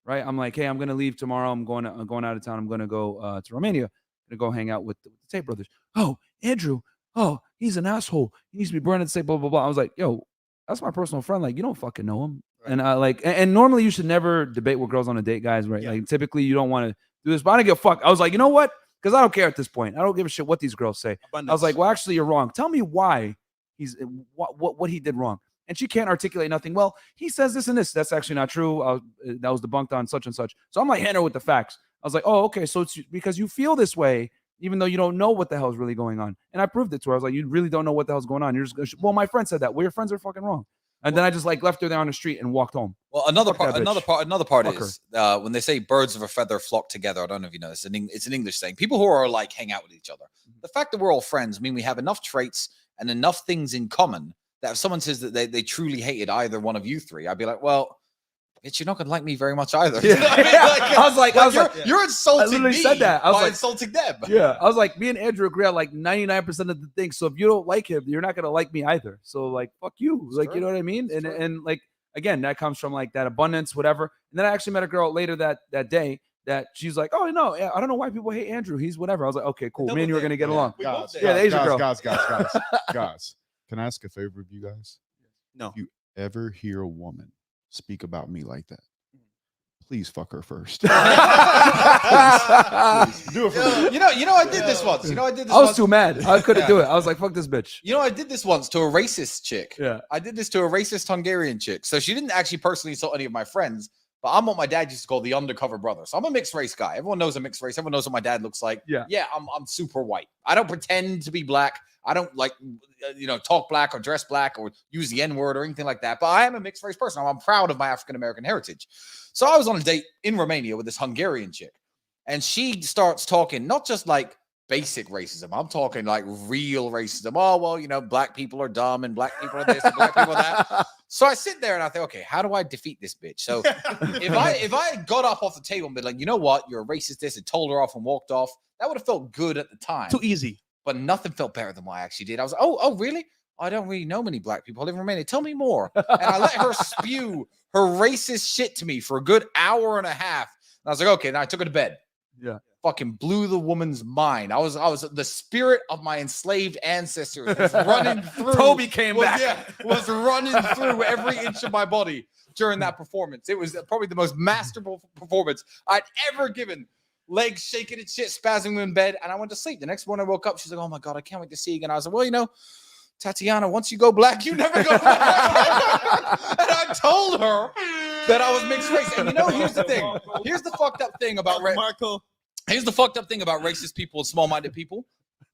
Right, I'm like, hey, I'm gonna leave tomorrow. I'm going out of town. I'm gonna go to Romania. I'm gonna go hang out with the Tate brothers. Oh, Andrew. Oh, he's an asshole. He needs to be burned at the stake. Blah blah blah. I was like, yo, that's my personal friend. Like, you don't fucking know him. And and normally you should never debate with girls on a date, guys, right? Yeah. Like typically you don't want to do this, but I don't give a fuck. I was like, you know what? Because I don't care at this point. I don't give a shit what these girls say. Abundance. I was like, well, actually, you're wrong. Tell me why he's what he did wrong. And she can't articulate nothing. Well, he says this and this. That's actually not true. That was debunked on such and such. So I'm like, hitting her with the facts. I was like, oh, okay. So it's because you feel this way, even though you don't know what the hell is really going on. And I proved it to her. I was like, you really don't know what the hell's going on. You're just well, my friend said that. Well, your friends are fucking wrong. And then I just like left her there on the street and walked home. Well, another Fuck part that bitch. Fuck is when they say birds of a feather flock together. I don't know if you know this. It's an English saying. People who are like hang out with each other. The fact that we're all friends mean we have enough traits and enough things in common that if someone says that they truly hated either one of you three, I'd be like, well, bitch, you're not gonna like me very much either. Yeah. You know what I mean? I was like, you're insulting I literally me said that. I was by like, insulting them. yeah. I was like, me and Andrew agree on like 99% of the things. So if you don't like him, you're not gonna like me either. So like, fuck you. Like, you know what I mean? And like, again, that comes from like that abundance, whatever. And then I actually met a girl later that day that she's like, oh no, I don't know why people hate Andrew. He's whatever. I was like, okay, cool. Me and you are gonna get along. Guys, Yeah, the Asian girl. guys. Can I ask a favor of you guys? No. If you ever hear a woman speak about me like that, please fuck her first. Please. Do it for me. You know, I did this once. You know, I did this I was once. too mad. I couldn't do it. I was like, fuck this bitch. You know, I did this once to a racist chick. Yeah. I did this to a racist Hungarian chick. So she didn't actually personally insult any of my friends, but I'm what my dad used to call the undercover brother. So I'm a mixed race guy. Everyone knows I'm mixed race. Everyone knows what my dad looks like. Yeah. Yeah, I'm super white. I don't pretend to be black. I don't like, talk black or dress black or use the N-word or anything like that. But I am a mixed race person. I'm proud of my African-American heritage. So I was on a date in Romania with this Hungarian chick. And she starts talking, not just like basic racism. I'm talking like real racism. Oh, well, black people are dumb and black people are this and black people are that. So I sit there and I think, okay, how do I defeat this bitch? So if I got up off the table and been like, you know what, you're a racist this, and told her off and walked off, that would have felt good at the time. Too easy. But nothing felt better than what I actually did. I was like, oh, really? I don't really know many black people who live in Romania. Tell me more. And I let her spew her racist shit to me for a good hour and a half. And I was like, okay, now I took her to bed. Yeah. Fucking blew the woman's mind. I was the spirit of my enslaved ancestors was running through. Toby came back. Yeah, was running through every inch of my body during that performance. It was probably the most masterful performance I'd ever given. Legs shaking and shit, spasming in bed, and I went to sleep. The next morning I woke up. She's like, "Oh my god, I can't wait to see you again." I was like, "Well, Tatiana, once you go black, you never go back." And I told her that I was mixed race. And here's the thing. Here's the fucked up thing about Here's the fucked up thing about racist people and small-minded people.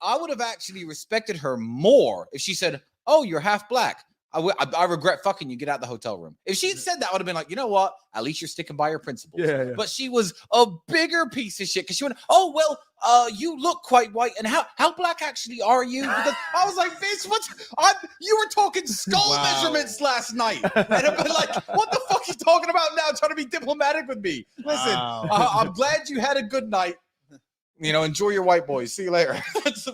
I would have actually respected her more if she said, "Oh, you're half black. I regret fucking you. Get out of the hotel room." If she had said that, I would have been like, you know what? At least you're sticking by your principles. Yeah. But she was a bigger piece of shit because she went, "Oh, well, you look quite white. And how black actually are you?" Because I was like, bitch, you were talking skull measurements last night. And I'd be like, what the fuck are you talking about now? Trying to be diplomatic with me. Listen, I'm glad you had a good night. Enjoy your white boys. See you later. That's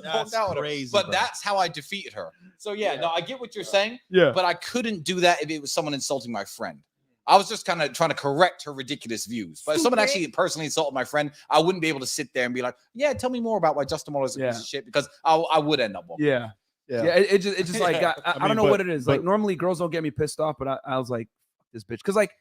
crazy. But that's how I defeated her. So no, I get what you're saying. Yeah. But I couldn't do that if it was someone insulting my friend. I was just kind of trying to correct her ridiculous views. But if someone actually personally insulted my friend, I wouldn't be able to sit there and be like, "Yeah, tell me more about why Justin Waller is a piece of shit," because I would end up walking. Yeah. It just like I don't know what it is. Like normally girls don't get me pissed off, but I was like, this bitch, because like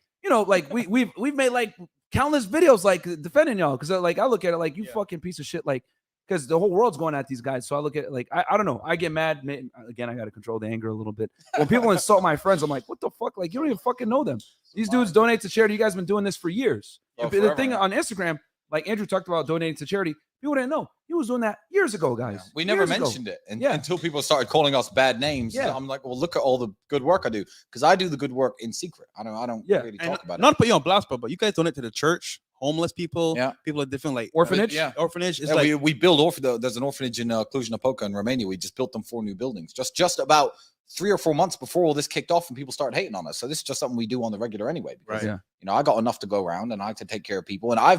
we've made like countless videos like defending y'all, because like I look at it like you fucking piece of shit, like because the whole world's going at these guys. So I look at it like I don't know. I get mad. Again, I got to control the anger a little bit. When people insult my friends, I'm like, what the fuck? Like you don't even fucking know them. These dudes donate to charity. You guys been doing this for years. The thing on Instagram, like Andrew talked about donating to charity. People didn't know he was doing that years ago, guys. Yeah. We never mentioned it until people started calling us bad names. Yeah. I'm like, well, look at all the good work I do, because I do the good work in secret. I don't really talk about it. Not to put you on blast, but you guys donate to the church, homeless people, people at different like orphanage. Orphanage. It's we build there's an orphanage in Cluj-Napoca in Romania. We just built them 4 new buildings just about 3 or 4 months before all this kicked off and people started hating on us. So this is just something we do on the regular anyway. Because, I got enough to go around and I have to take care of people. And I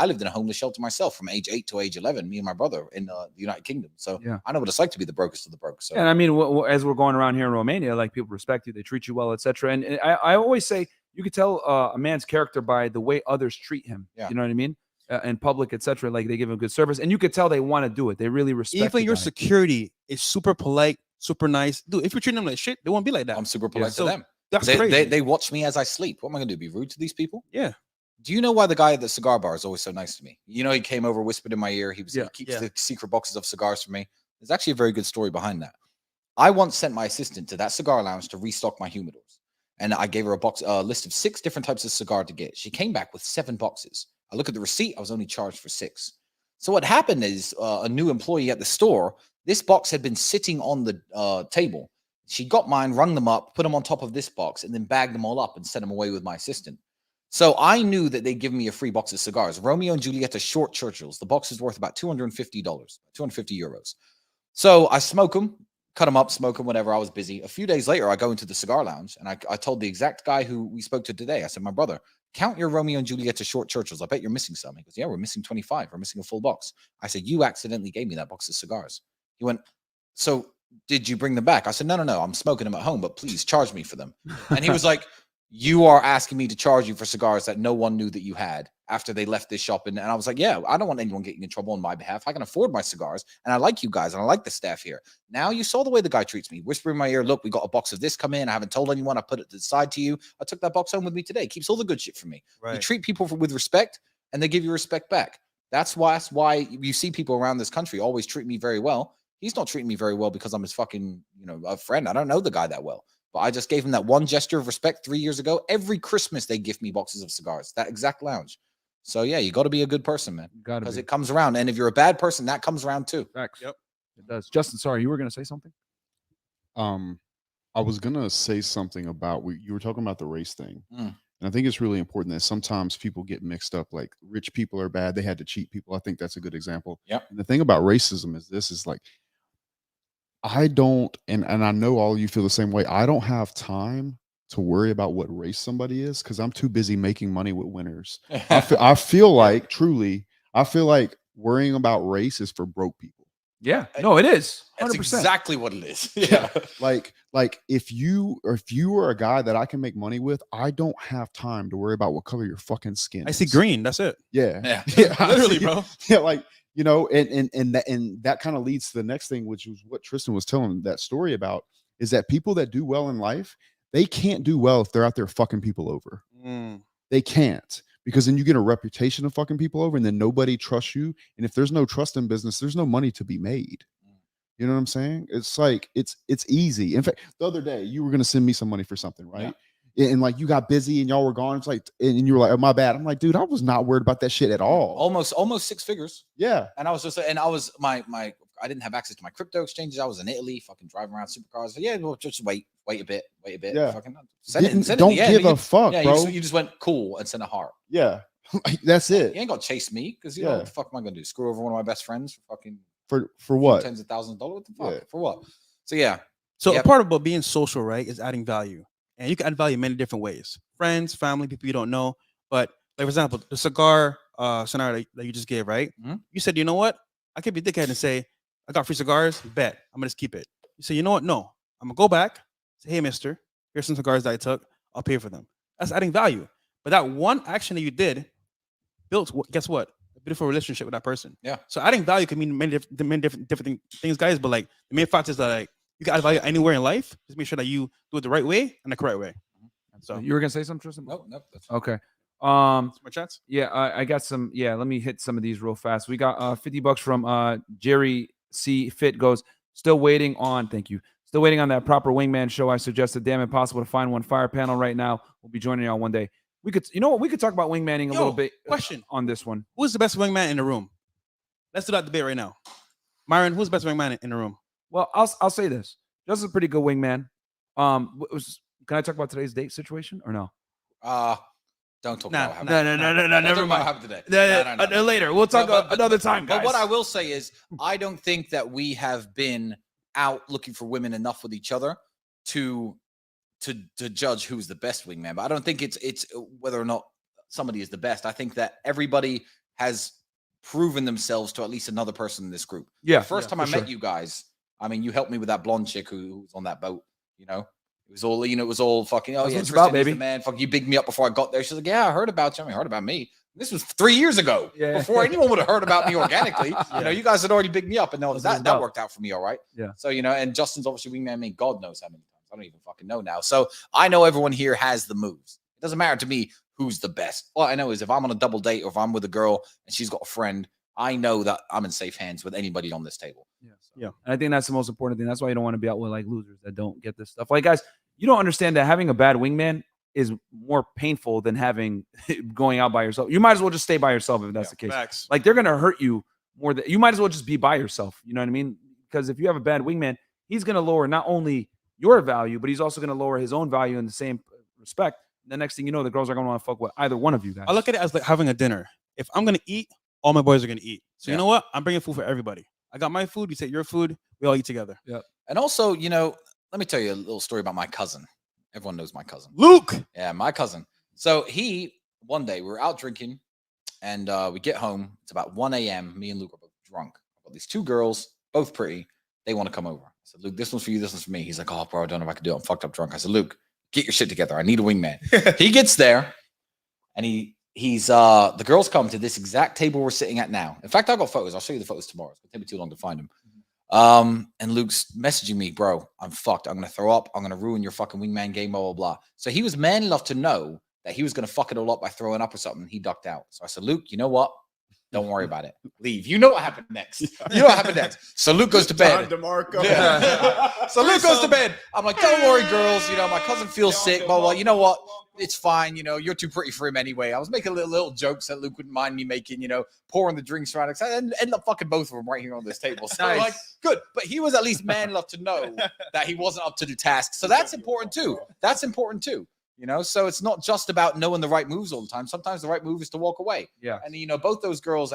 lived in a homeless shelter myself from age 8 to age 11, me and my brother in the United Kingdom. So I know what it's like to be the brokest of the broke. So. And I mean, as we're going around here in Romania, like people respect you, they treat you well, etc. And I always say you could tell a man's character by the way others treat him. Yeah. You know what I mean? In public, etc. Like they give him good service, and you could tell they want to do it. They really respect. Even your security is super polite, super nice, dude. If you're treating them like shit, they won't be like that. I'm super polite to them. That's They, crazy. they watch me as I sleep. What am I going to do? Be rude to these people? Yeah. Do you know why the guy at the cigar bar is always so nice to me? You know, he came over, whispered in my ear. He keeps the secret boxes of cigars for me. There's actually a very good story behind that. I once sent my assistant to that cigar lounge to restock my humidors. And I gave her a list of 6 different types of cigar to get. She came back with 7 boxes. I look at the receipt. I was only charged for 6. So what happened is a new employee at the store, this box had been sitting on the table. She got mine, rung them up, put them on top of this box, and then bagged them all up and sent them away with my assistant. So I knew that they'd give me a free box of cigars. Romeo and Julieta short Churchills. The box is worth about $250, 250 euros. So I smoke them, cut them up, smoke them, whatever. I was busy. A few days later, I go into the cigar lounge, and I told the exact guy who we spoke to today, I said, my brother, count your Romeo and Julieta short Churchills. I bet you're missing some. He goes, yeah, we're missing 25. We're missing a full box. I said, you accidentally gave me that box of cigars. He went, so did you bring them back? I said, no, I'm smoking them at home, but please charge me for them. And he was like, you are asking me to charge you for cigars that no one knew that you had after they left this shop. And I was like, yeah, I don't want anyone getting in trouble on my behalf. I can afford my cigars, and I like you guys, and I like the staff here. Now you saw the way the guy treats me, whispering in my ear, look, we got a box of this come in. I haven't told anyone. I put it to the side to you. I took that box home with me today. Keeps all the good shit from me. Right. You treat people with respect, and they give you respect back. That's why you see people around this country always treat me very well. He's not treating me very well because I'm his fucking, a friend. I don't know the guy that well. But I just gave him that one gesture of respect 3 years ago. Every Christmas, they gift me boxes of cigars, that exact lounge. So, yeah, you got to be a good person, man. Because it comes around. And if you're a bad person, that comes around too. Facts. Yep. It does. Justin, sorry, you were going to say something? I was going to say something about, you were talking about the race thing. And I think it's really important that sometimes people get mixed up. Like, rich people are bad. They had to cheat people. I think that's a good example. Yep. And the thing about racism is like, I don't, and I know all of you feel the same way. I don't have time to worry about what race somebody is because I'm too busy making money with winners. I feel like, truly, I feel like worrying about race is for broke people. Yeah. No, it is. 100%. That's exactly what it is. Yeah. Like if you are a guy that I can make money with, I don't have time to worry about what color your fucking skin is. I see green. That's it. Yeah. Literally, bro. Yeah, like, and that kind of leads to the next thing, which was what Tristan was telling that story about, is that people that do well in life, they can't do well if they're out there fucking people over. They can't, because then you get a reputation of fucking people over, and then nobody trusts you. And if there's no trust in business, there's no money to be made. You know what I'm saying? It's like, it's easy. In fact, the other day you were going to send me some money for something, right? Yeah. And like you got busy and y'all were gone. It's like, and you were like, oh, my bad. I'm like, dude, I was not worried about that shit at all. Almost 6 figures. Yeah. And I was just, and I was I didn't have access to my crypto exchanges. I was in Italy, fucking driving around supercars. So yeah, well, just wait a bit. Yeah. Fucking don't give a fuck, bro. You just went cool and sent a heart. Yeah. Like, that's it. You ain't gonna chase me because you know what the fuck am I gonna do? Screw over one of my best friends for fucking for what? Tens of thousands of dollars? What the fuck? Yeah. For what? So yeah. So a part about being social, right, is adding value. And you can add value in many different ways. Friends, family, people you don't know. But like, for example, the cigar scenario that you just gave, right? Mm-hmm. You said, you know what? I could be a dickhead and say, I got free cigars, bet. I'm gonna just keep it. You say, you know what? No. I'm gonna go back, say, hey, mister, here's some cigars that I took. I'll pay for them. That's adding value. But that one action that you did built, guess what? A beautiful relationship with that person. Yeah. So adding value can mean many different things, guys. But like the main fact is that like you can add value anywhere in life. Just make sure that you do it the right way and the correct way. So you were gonna say something, Tristan? Nope. That's fine. Okay. My chance. Yeah, I got some. Yeah, let me hit some of these real fast. We got $50 from Jerry C. Fit goes, still waiting on. Thank you. Still waiting on that proper wingman show. I suggested, damn impossible to find one. Fire panel right now. We'll be joining y'all one day. We could, you know what? We could talk about wingmanning a little bit. Question on this one. Who's the best wingman in the room? Let's do that debate right now. Myron, who's the best wingman in the room? Well, I'll say this. Justin's a pretty good wingman. Can I talk about today's date situation or no? Don't talk about how No, never mind. Today. Later. We'll talk another time, guys. But what I will say is, I don't think that we have been out looking for women enough with each other to judge who's the best wingman. But I don't think it's whether or not somebody is the best. I think that everybody has proven themselves to at least another person in this group. Yeah. The first time I met you guys, I mean, you helped me with that blonde chick who was on that boat, you know? It was all fucking, oh, yeah, it's about, baby. Man, fuck, you bigged me up before I got there. She's like, yeah, I heard about you. I mean, heard about me. This was 3 years ago, before anyone would have heard about me organically. You know, you guys had already bigged me up, and that worked out for me all right. Yeah. So, you know, and Justin's obviously wingman me God knows how many times. I don't even fucking know now. So I know everyone here has the moves. It doesn't matter to me who's the best. All I know is if I'm on a double date or if I'm with a girl and she's got a friend, I know that I'm in safe hands with anybody on this table. Yeah. And I think that's the most important thing. That's why you don't want to be out with like losers that don't get this stuff. Like, guys, you don't understand that having a bad wingman is more painful than having going out by yourself. You might as well just stay by yourself if that's the case. Facts. Like, they're gonna hurt you more than you might as well just be by yourself. You know what I mean? Because if you have a bad wingman, he's gonna lower not only your value, but he's also gonna lower his own value in the same respect. The next thing you know, the girls are gonna want to fuck with either one of you guys. I look at it as like having a dinner. If I'm gonna eat, all my boys are gonna eat. So you know what? I'm bringing food for everybody. I got my food. You take your food. We all eat together. Yeah. And also, you know, let me tell you a little story about my cousin. Everyone knows my cousin. Luke. Yeah, my cousin. So one day we were out drinking and we get home. It's about 1 a.m. Me and Luke are both drunk. I've got these two girls, both pretty. They want to come over. I said, Luke, this one's for you. This one's for me. He's like, oh, bro, I don't know if I can do it. I'm fucked up drunk. I said, Luke, get your shit together. I need a wingman. He gets there and he's the girls come to this exact table we're sitting at now. In fact, I got photos. I'll show you the photos tomorrow. It's gonna take me too long to find them. And Luke's messaging me, bro, I'm fucked. I'm gonna throw up. I'm gonna ruin your fucking wingman game, blah, blah, blah. So he was man enough to know that he was gonna fuck it all up by throwing up or something. He ducked out. So I said, Luke, you know what? Don't worry about it. Leave. You know what happened next. You know what happened next. So Luke goes to bed. Yeah. So Luke goes to bed. I'm like, don't worry, girls. You know, my cousin feels sick. Blah, blah. You know what? It's fine. You know, you're too pretty for him anyway. I was making little jokes that Luke wouldn't mind me making, you know, pouring the drinks around. I ended up fucking both of them right here on this table. So Nice. like, good. But he was at least man enough to know that he wasn't up to the task. So that's important too. That's important too. You know, so it's not just about knowing the right moves all the time. Sometimes the right move is to walk away. Yeah. And, you know, both those girls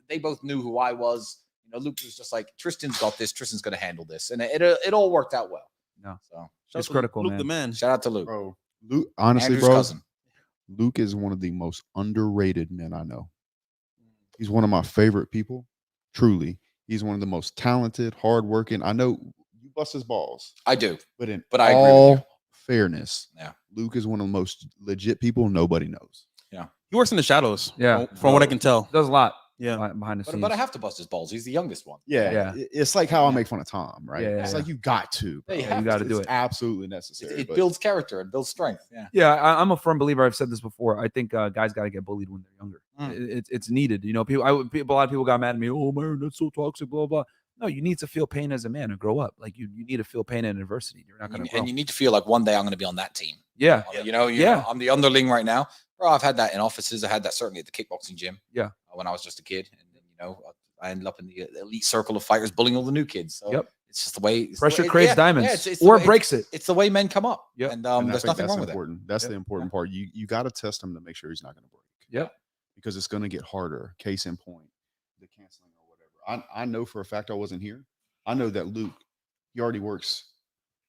they both knew who I was. You know, Luke was just like, Tristan's got this. Tristan's going to handle this. And it all worked out well. No. So It's critical, Luke, man. the man. shout out to Luke. Bro, Luke, honestly, Andrew's bro, cousin. Luke is one of the most underrated men I know. He's one of my favorite people. Truly. He's one of the most talented, hardworking. I know you bust his balls, I do. but in But I agree with all you. fairness, Yeah. Luke is one of the most legit people nobody knows. He works in the shadows. Yeah. From what I can tell. Does a lot. Yeah. Behind the scenes. But I have to bust his balls. He's the youngest one. Yeah. It's like how I make fun of Tom, right? Yeah, It's yeah. like you got to. Yeah, you Yeah, have you got to to. do It's it. absolutely necessary. It but builds character. It builds strength. Yeah. Yeah, I'm a firm believer. I've said this before. I think guys got to get bullied when they're younger. It's needed. You know, a lot of people got mad at me. Oh, Myron, that's so toxic. Blah blah. No, you need to feel pain as a man and grow up. Like you need to feel pain and adversity. You're not going to grow. And you need to feel like one day I'm going to be on that team. Yeah. You know, I'm the underling right now. Bro, I've had that in offices. I had that certainly at the kickboxing gym. Yeah. When I was just a kid. And then, you know, I ended up in the elite circle of fighters bullying all the new kids. So Yep. it's just the way. Pressure creates diamonds, it's or the way- breaks it. It's the way men come up. Yep. And and I there's think nothing that's wrong with important. That's Yep. the important part. You got to test him to make sure he's not going to break. Yep. Because it's going to get harder. Case in point, the canceling or whatever. I know for a fact I wasn't here. I know that Luke, he already works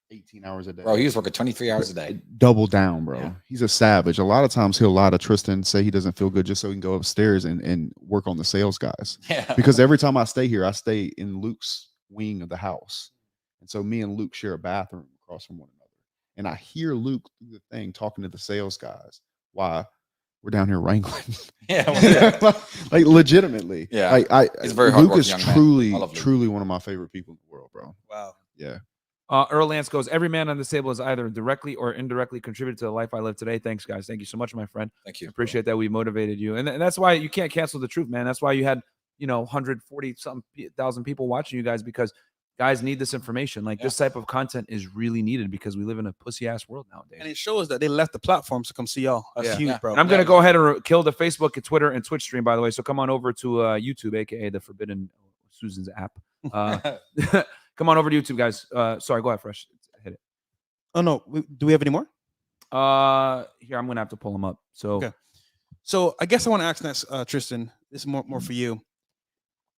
18 hours a day. it. Bro, he was working 23 hours a day. Double down, bro. Yeah. He's a savage. A lot of times he'll lie to Tristan, say he doesn't feel good just so he can go upstairs and work on the sales guys. Yeah. Because every time I stay here, I stay in Luke's wing of the house. And so me and Luke share a bathroom across from one another. And I hear Luke through the thing talking to the sales guys. Why? We're down here wrangling. Yeah. Well, yeah. Like legitimately. Yeah. He's a very Luke hardworking is young man. truly, I love Luke. truly one of my favorite people in the world, bro. Wow. Yeah. Earl Lance goes, every man on this table has either directly or indirectly contributed to the life I live today. Thanks, guys. Thank you so much, my friend. Thank you. Appreciate that we motivated you. And that's why you can't cancel the truth, man. That's why you had, 140,000 people watching you guys, because guys need this information. Like this type of content is really needed because we live in a pussy ass world nowadays. And it shows that they left the platforms to come see y'all. That's Yeah. huge, Yeah. bro. And I'm going to go ahead and kill the Facebook and Twitter and Twitch stream, by the way. So come on over to YouTube, aka the Forbidden Susan's app. Come on over to YouTube, guys. Sorry, go ahead, Fresh. Hit it. Oh, no. Do we have any more? Here, I'm going to have to pull them up. So, Okay. So I guess I want to ask next, Tristan. This is more for you.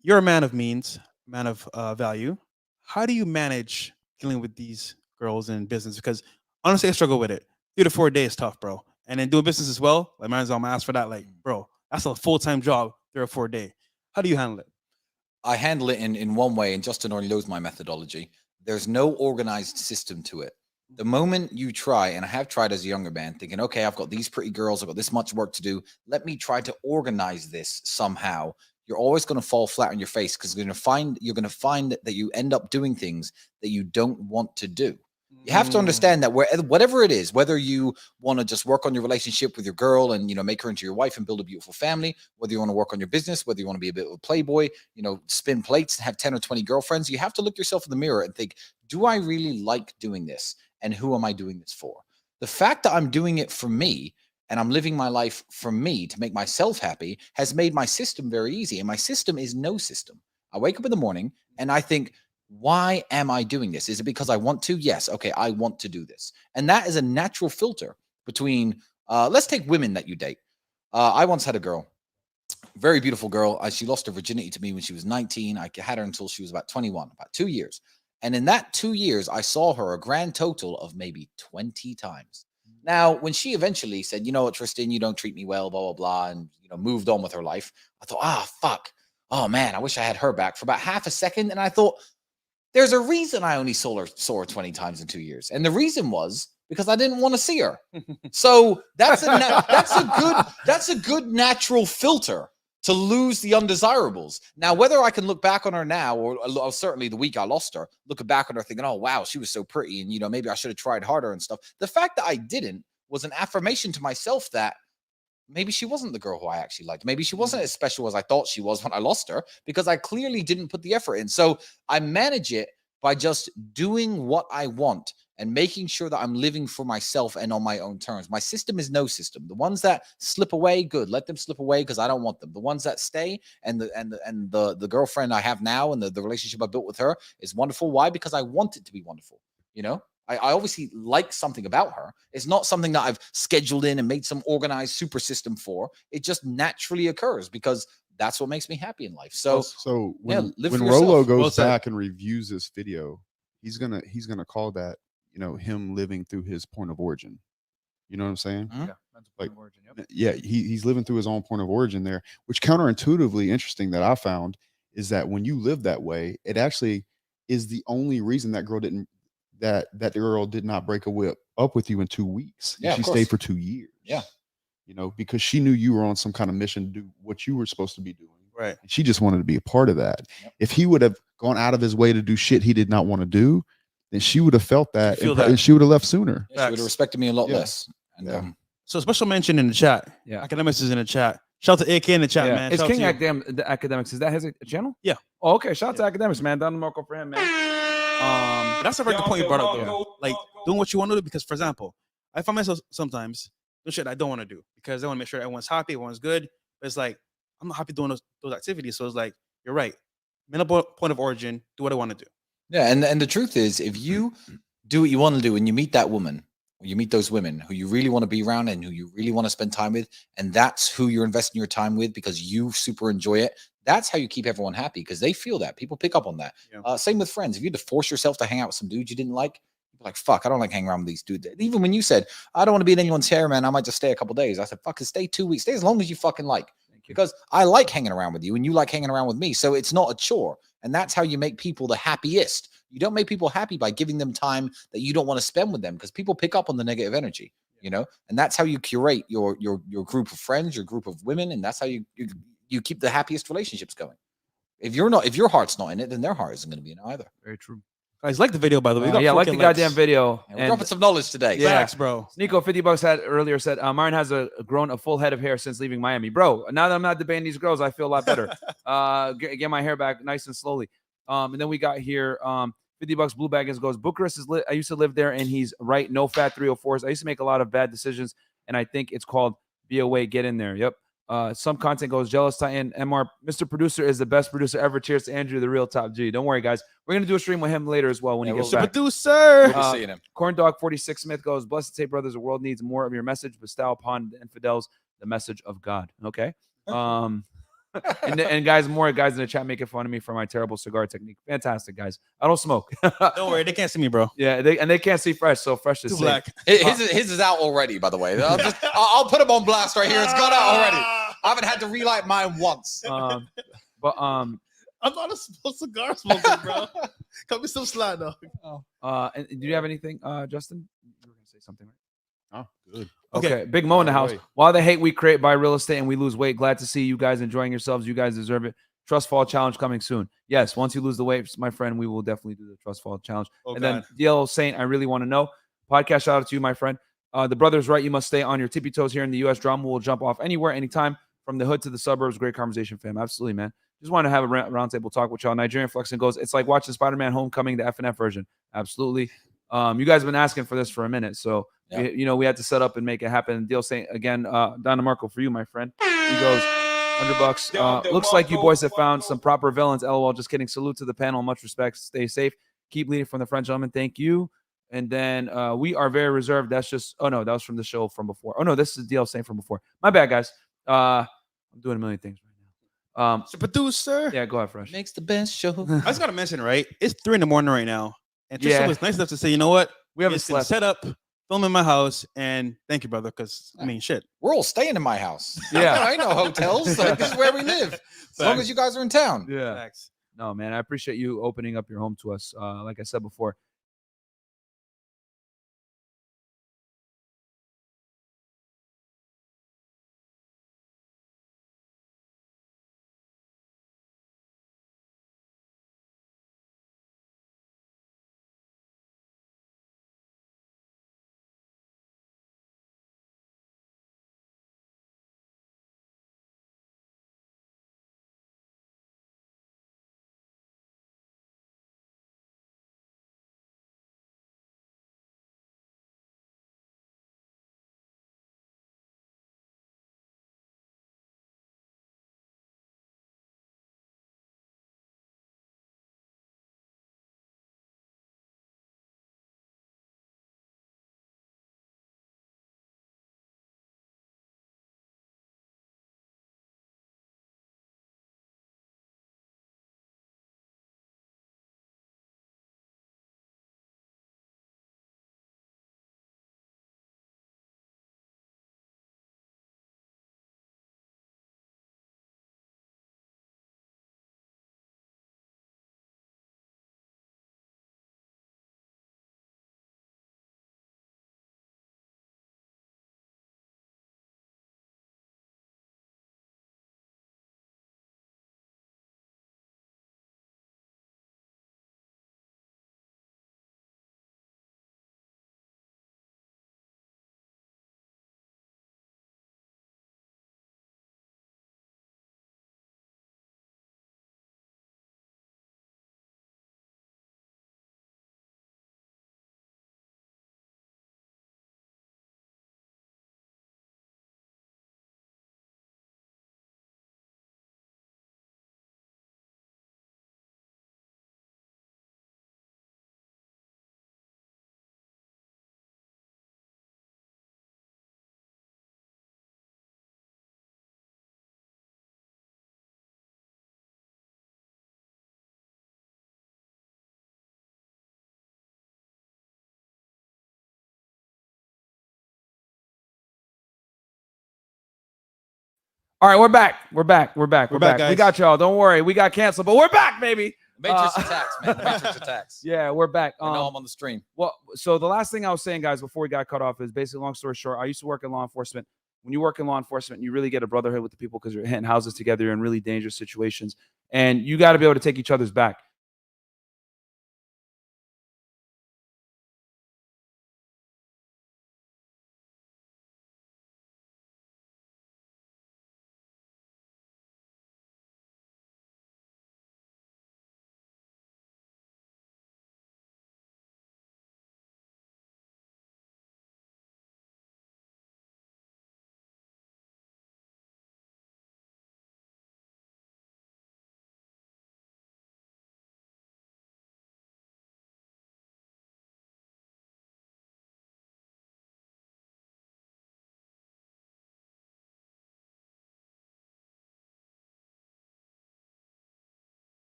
You're a man of means, man of value. How do you manage dealing with these girls in business? Because honestly, I struggle with it. 3 to 4 days is tough, bro. And then doing business as well. Like, man's on my ass for that. Like, bro, that's a full-time job, 3 or 4 day. How do you handle it? I handle it in one way, and Justin already knows my methodology. There's no organized system to it. The moment you try, and I have tried as a younger man, thinking, okay, I've got these pretty girls, I've got this much work to do. Let me try to organize this somehow. You're always going to fall flat on your face because you're going to find that you end up doing things that you don't want to do. You have to understand that whatever it is, whether you want to just work on your relationship with your girl and, make her into your wife and build a beautiful family, whether you want to work on your business, whether you want to be a bit of a playboy, spin plates, have 10 or 20 girlfriends, you have to look yourself in the mirror and think, do I really like doing this? And who am I doing this for? The fact that I'm doing it for me and I'm living my life for me to make myself happy has made my system very easy. And my system is no system. I wake up in the morning and I think, why am I doing this? Is it because I want to? Yes. Okay. I want to do this. And that is a natural filter between, let's take women that you date. I once had a girl, very beautiful girl. She lost her virginity to me when she was 19. I had her until she was about 21, about 2 years. And in that 2 years, I saw her a grand total of maybe 20 times. Now, when she eventually said, you know what, Tristan, you don't treat me well, blah, blah, blah, and, moved on with her life, I thought, fuck. Oh, man, I wish I had her back for about half a second. And I thought, there's a reason I only saw her 20 times in 2 years. And the reason was because I didn't want to see her. So that's a good natural filter to lose the undesirables. Now, whether I can look back on her now, or certainly the week I lost her, looking back on her thinking, oh, wow, she was so pretty. And, maybe I should have tried harder and stuff. The fact that I didn't was an affirmation to myself that maybe she wasn't the girl who I actually liked. Maybe she wasn't as special as I thought she was when I lost her, because I clearly didn't put the effort in. So I manage it by just doing what I want and making sure that I'm living for myself and on my own terms. My system is no system. The ones that slip away, good. Let them slip away because I don't want them. The ones that stay, and the girlfriend I have now and the relationship I built with her is wonderful. Why? Because I want it to be wonderful. I obviously like something about her. It's not something that I've scheduled in and made some organized super system for. It just naturally occurs because that's what makes me happy in life. So when live for Rolo yourself. goes back and reviews this video, he's gonna call that, him living through his point of origin. You know what I'm saying? Mhm. Yeah, that's a point of origin. Yep. Yeah, he's living through his own point of origin there, which counterintuitively interesting that I found is that when you live that way, it actually is the only reason that girl did not break up with you in 2 weeks. Yeah, She stayed for 2 years. Yeah. Because she knew you were on some kind of mission to do what you were supposed to be doing. Right. And she just wanted to be a part of that. Yep. If he would have gone out of his way to do shit he did not want to do, then she would have felt that, Feel and, that. and she would have left sooner. She would have respected me a lot Yeah. less. And Yeah. So special mention in the chat. Yeah. Academics is in the chat. Shout out to AK in the chat, Yeah. man. It's Shout out King to you. Academics. Is that his channel? Yeah. Oh, okay. Shout out to Academics, man. Down the Marco for him, man. That's a very good point you brought up, though. Like doing what you want to do. Because, for example, I find myself sometimes doing shit I don't want to do because I want to make sure everyone's happy, everyone's good. But it's like I'm not happy doing those activities. So it's like you're right. Minimal point of origin. Do what I want to do. Yeah, and the truth is, if you do what you want to do and you meet that woman, or you meet those women who you really want to be around and who you really want to spend time with, and that's who you're investing your time with because you super enjoy it, that's how you keep everyone happy because they feel that. People pick up on that. Yeah. Same with friends. If you had to force yourself to hang out with some dude you didn't like, you're like, fuck, I don't like hanging around with these dudes. Even when you said, I don't want to be in anyone's hair, man, I might just stay a couple days. I said, fucking stay 2 weeks. Stay as long as you fucking like. Because I like hanging around with you and you like hanging around with me. So it's not a chore. And that's how you make people the happiest. You don't make people happy by giving them time that you don't want to spend with them because people pick up on the negative energy, and that's how you curate your group of friends, your group of women. And that's how you keep the happiest relationships going. If your heart's not in it, then their heart isn't going to be in it either. Very true. Guys, like the video, by the way. We got Yeah, like the 4K goddamn likes. video. And we're dropping some knowledge today. Yeah. Facts, bro. Sneako, $50 said, Myron has grown a full head of hair since leaving Miami. Bro, now that I'm not debating these girls, I feel a lot better. Get my hair back nice and slowly. And then we got here, $50 Blue Baggins goes, Bucharest is lit. I used to live there, and he's right. No fat 304s. I used to make a lot of bad decisions, and I think it's called be away, get in there. Yep. Some content goes, Jealous Titan, MR, Mr. Producer is the best producer ever. Cheers to Andrew, the real top G. Don't worry, guys. We're going to do a stream with him later as well when he gets back. Producer. We'll be seeing him. Corn Dog 46 Smith goes, Blessed Tate Brothers, the world needs more of your message. Bestow upon the infidels the message of God. Okay. And guys, more guys in the chat making fun of me for my terrible cigar technique. Fantastic, guys. I don't smoke. Don't worry, they can't see me, bro. Yeah, they can't see fresh, so fresh is Too safe. black. His is out already, by the way. I'll put him on blast right here. It's gone out already. I haven't had to relight mine once. I'm not a cigar smoker, bro. Cut me some slide, dog. And do you have anything, Justin? You were gonna say something, right? Oh, good. Okay, Big Mo in the house. Right. While the hate we create by real estate and we lose weight, glad to see you guys enjoying yourselves. You guys deserve it. Trust fall challenge coming soon. Yes, once you lose the weight, my friend, we will definitely do the trust fall challenge. Oh, and God. then DL Saint, I really want to know. Podcast shout out to you, my friend. The brother's right. You must stay on your tippy toes here in the U.S. Drama will jump off anywhere, anytime, from the hood to the suburbs. Great conversation, fam. Absolutely, man. Just want to have a roundtable talk with y'all. Nigerian Flexing goes, it's like watching Spider-Man Homecoming, the FNF version. Absolutely. You guys have been asking for this for a minute, so we had to set up and make it happen. Deal saying again, Donna Marco for you, my friend. He goes $100. Looks like you boys have found some proper villains. LOL. Just kidding. Salute to the panel. Much respect. Stay safe. Keep leading from the French gentleman. Thank you. And then we are very reserved. That's just that was from the show from before. Oh no, this is DL saying from before. My bad, guys. I'm doing a million things right now. Mr. Producer. Yeah, go ahead, Fresh. Makes the best show. I just gotta mention, right? It's 3 a.m. right now, and Tristan Yeah. was nice enough to say, you know what? We haven't It's gonna slept. set up, film in my house, and thank you, brother. Because I mean, shit. We're all staying in my house. Yeah. I know hotels. Like, this is where we live. As long as you guys are in town. Yeah. Facts. No, man, I appreciate you opening up your home to us. Like I said before, all right, we're back. We're back. We're back, We guys. got y'all. Don't worry, we got canceled, but we're back, baby. Matrix attacks, man. Matrix attacks. Yeah, we're back. I know I'm on the stream. Well, so the last thing I was saying, guys, before we got cut off is basically, long story short, I used to work in law enforcement. When you work in law enforcement, you really get a brotherhood with the people because you're hitting houses together. You're in really dangerous situations, and you got to be able to take each other's back.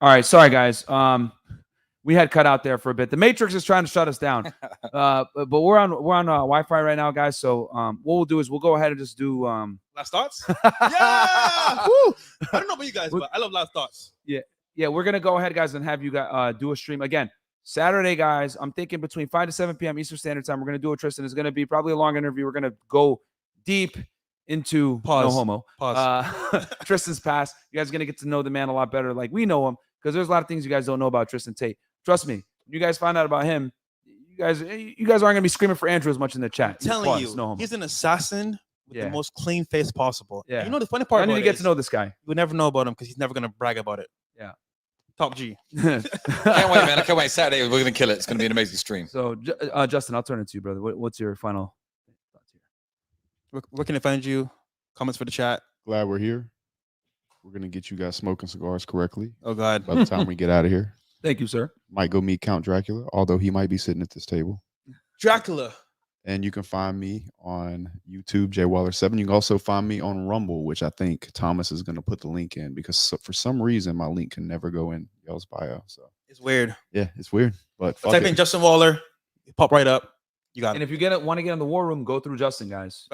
All right, sorry guys. We had cut out there for a bit. The Matrix is trying to shut us down. But we're on Wi-Fi right now, guys. So what we'll do is we'll go ahead and just do Last thoughts. Yeah. Woo! I don't know about you guys, but I love last thoughts. Yeah, we're gonna go ahead, guys, and have you guys do a stream again Saturday, guys. I'm thinking between 5 to 7 p.m. Eastern Standard Time. We're gonna do it. Tristan. It's gonna be probably a long interview. We're gonna go deep into no homo. Tristan's past. You guys are gonna get to know the man a lot better, like we know him, because there's a lot of things you guys don't know about Tristan Tate. Trust me, you guys find out about him. You guys aren't gonna be screaming for Andrew as much in the chat. I'm telling you, he's an assassin with the most clean face possible. Yeah. And you know the funny part? I need to get to know this guy. You never know about him because he's never gonna brag about it. Yeah. Top G. Can't wait, man. I can't wait. Saturday, we're gonna kill it. It's gonna be an amazing stream. So, Justin, I'll turn it to you, brother. What's your final thoughts here? Where can I find you? Comments for the chat. Glad we're here. We're gonna get you guys smoking cigars correctly. Oh God. By the time we get out of here, Thank you, sir. might go meet Count Dracula, although he might be sitting at this table. Dracula. And you can find me on YouTube, JWaller7. You can also find me on Rumble, which I think Thomas is going to put the link in because for some reason my link can never go in y'all's bio. So it's weird. Yeah, it's weird. But type in Justin Waller, pop right up. You got it. And if you want to get in the war room, go through Justin, guys.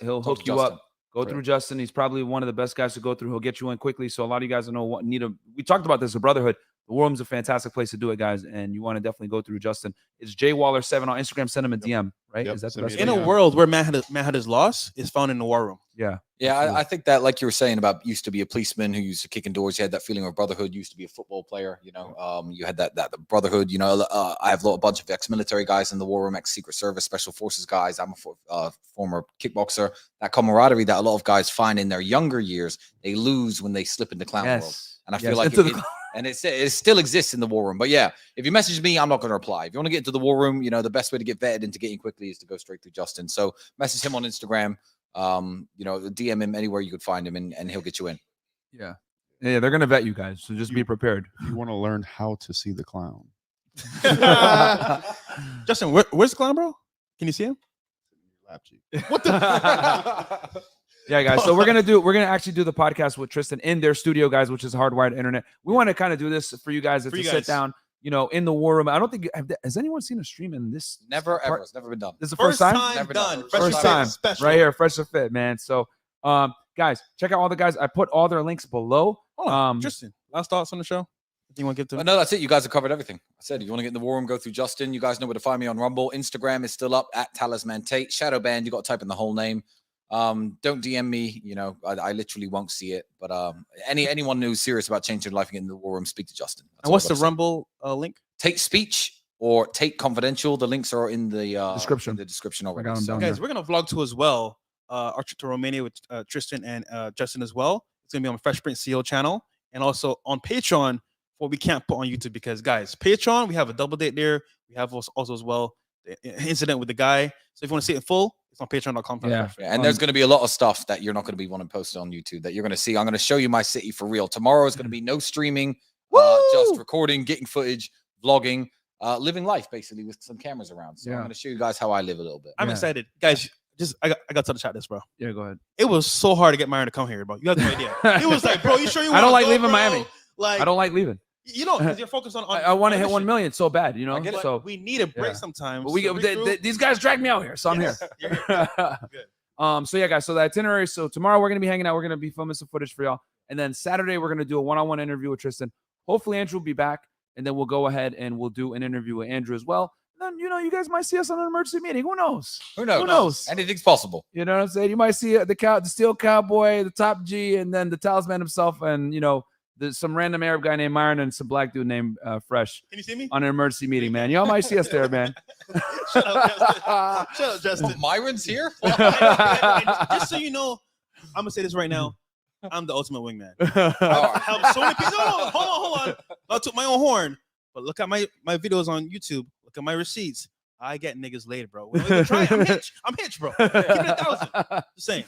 He'll hook you up. Go through Justin. He's probably one of the best guys to go through. He'll get you in quickly. So a lot of you guys know what need a. We talked about this, a brotherhood. The war room's a fantastic place to do it, guys. And you want to definitely go through Justin. It's JWaller7 on Instagram. Send him a DM, right? Is that the best? In a world where man had his loss, is found in the war room. Yeah. Yeah, I think that, like you were saying about used to be a policeman who used to kick in doors. You had that feeling of brotherhood. Used to be a football player. You know, you had that brotherhood. You know, I have a bunch of ex-military guys in the war room, ex-Secret Service, Special Forces guys. I'm a former kickboxer. That camaraderie that a lot of guys find in their younger years, they lose when they slip into clown world. And I feel like it still exists in the war room. But yeah, if you message me, I'm not going to reply. If you want to get into the war room, you know, the best way to get vetted into getting quickly is to go straight through Justin. So message him on Instagram. You know, DM him anywhere you could find him, and he'll get you in. Yeah, they're gonna vet you guys, so just be prepared. If you want to learn how to see the clown. Justin, where's the clown, bro? Can you see him? What the? Yeah, guys. So we're gonna actually do the podcast with Tristan in their studio, guys, which is Hardwired Internet. We want to kind of do this for you guys to sit down, you know, in the war room. I don't think has anyone seen a stream in this? Never ever. It's never been done. This is the first time. Never done. First time. Right here, fresh or fit, man. So, guys, check out all the guys. I put all their links below. Hold on, Tristan. Last thoughts on the show? Do you want to give to? No, that's it. You guys have covered everything. I said, if you want to get in the war room, go through Justin. You guys know where to find me on Rumble. Instagram is still up at Talisman Tate. Shadow banned. You got to type in the whole name. Don't DM me. You know, I literally won't see it. But anyone who's serious about changing their life and getting in the war room, speak to Justin. And what's the Rumble link? Tate Speech or Tate Confidential. The links are in the description. Already. So, guys, we're gonna vlog too as well. Our trip to Romania with Tristan and Justin as well. It's gonna be on Fresh Print CEO channel and also on Patreon. What we can't put on YouTube because, guys, Patreon, we have a double date there. We have also as well the incident with the guy. So if you want to see it in full, it's on patreon.com. Yeah. And there's going to be a lot of stuff that you're not going to be wanting to post on YouTube that you're going to see. I'm going to show you my city for real. Tomorrow is going to be no streaming, just recording, getting footage, vlogging, living life basically with some cameras around. So I'm going to show you guys how I live a little bit. I'm excited. Guys, I got to the chat this, bro. Yeah, go ahead. It was so hard to get Myron to come here, bro. You have no idea. It was like, bro, you sure you want I don't like go, leaving bro? Miami. Like, I don't like leaving. You know, because you're focused on I want to hit 1 million so bad, you know. So we need a break sometimes. But these guys drag me out here, so I'm here. Good. So yeah, guys. So the itinerary. So tomorrow we're gonna be hanging out. We're gonna be filming some footage for y'all, and then Saturday we're gonna do a one-on-one interview with Tristan. Hopefully Andrew will be back, and then we'll go ahead and we'll do an interview with Andrew as well. And then you guys might see us on an emergency meeting. Who knows? Who knows? Anything's possible. You know what I'm saying? You might see the Steel Cowboy, the Top G, and then the Talisman himself, and there's some random Arab guy named Myron and some black dude named Fresh. Can you see me? On an emergency meeting, man. Y'all might see us there, man. Shut up, Justin. Myron's here? Just so you know, I'm going to say this right now. I'm the ultimate wingman. I've helped so many people. No, hold on. I took my own horn. But look at my videos on YouTube. Look at my receipts. I get niggas laid, bro. I'm hitched, bro. Keep it 1,000. Just saying.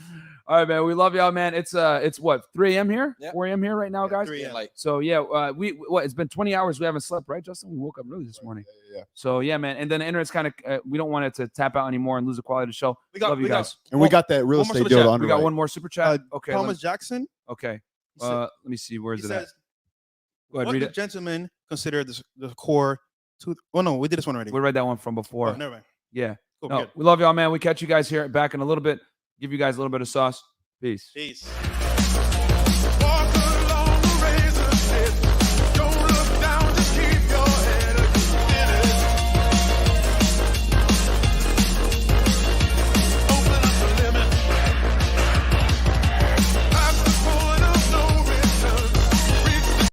All right, man. We love y'all, man. It's what 3 a.m. here, Yep. 4 a.m. here right now, guys. 3 a.m. So yeah, it's been 20 hours we haven't slept, right, Justin? We woke up early this morning. Yeah. So yeah, man. And then the internet's kind of we don't want it to tap out anymore and lose the quality of the show. Love you guys. And we got that real estate deal to underwrite. We got one more super chat. Okay. Thomas Jackson. Okay. Let me see. Where's it at? Go ahead, What read do it. gentlemen consider the core tooth? Oh no, we did this one already. We read that one from before. Oh, never mind. Yeah. Cool, No, good. we love y'all, man. We catch you guys here back in a little bit. Give you guys a little bit of sauce. Peace. Peace.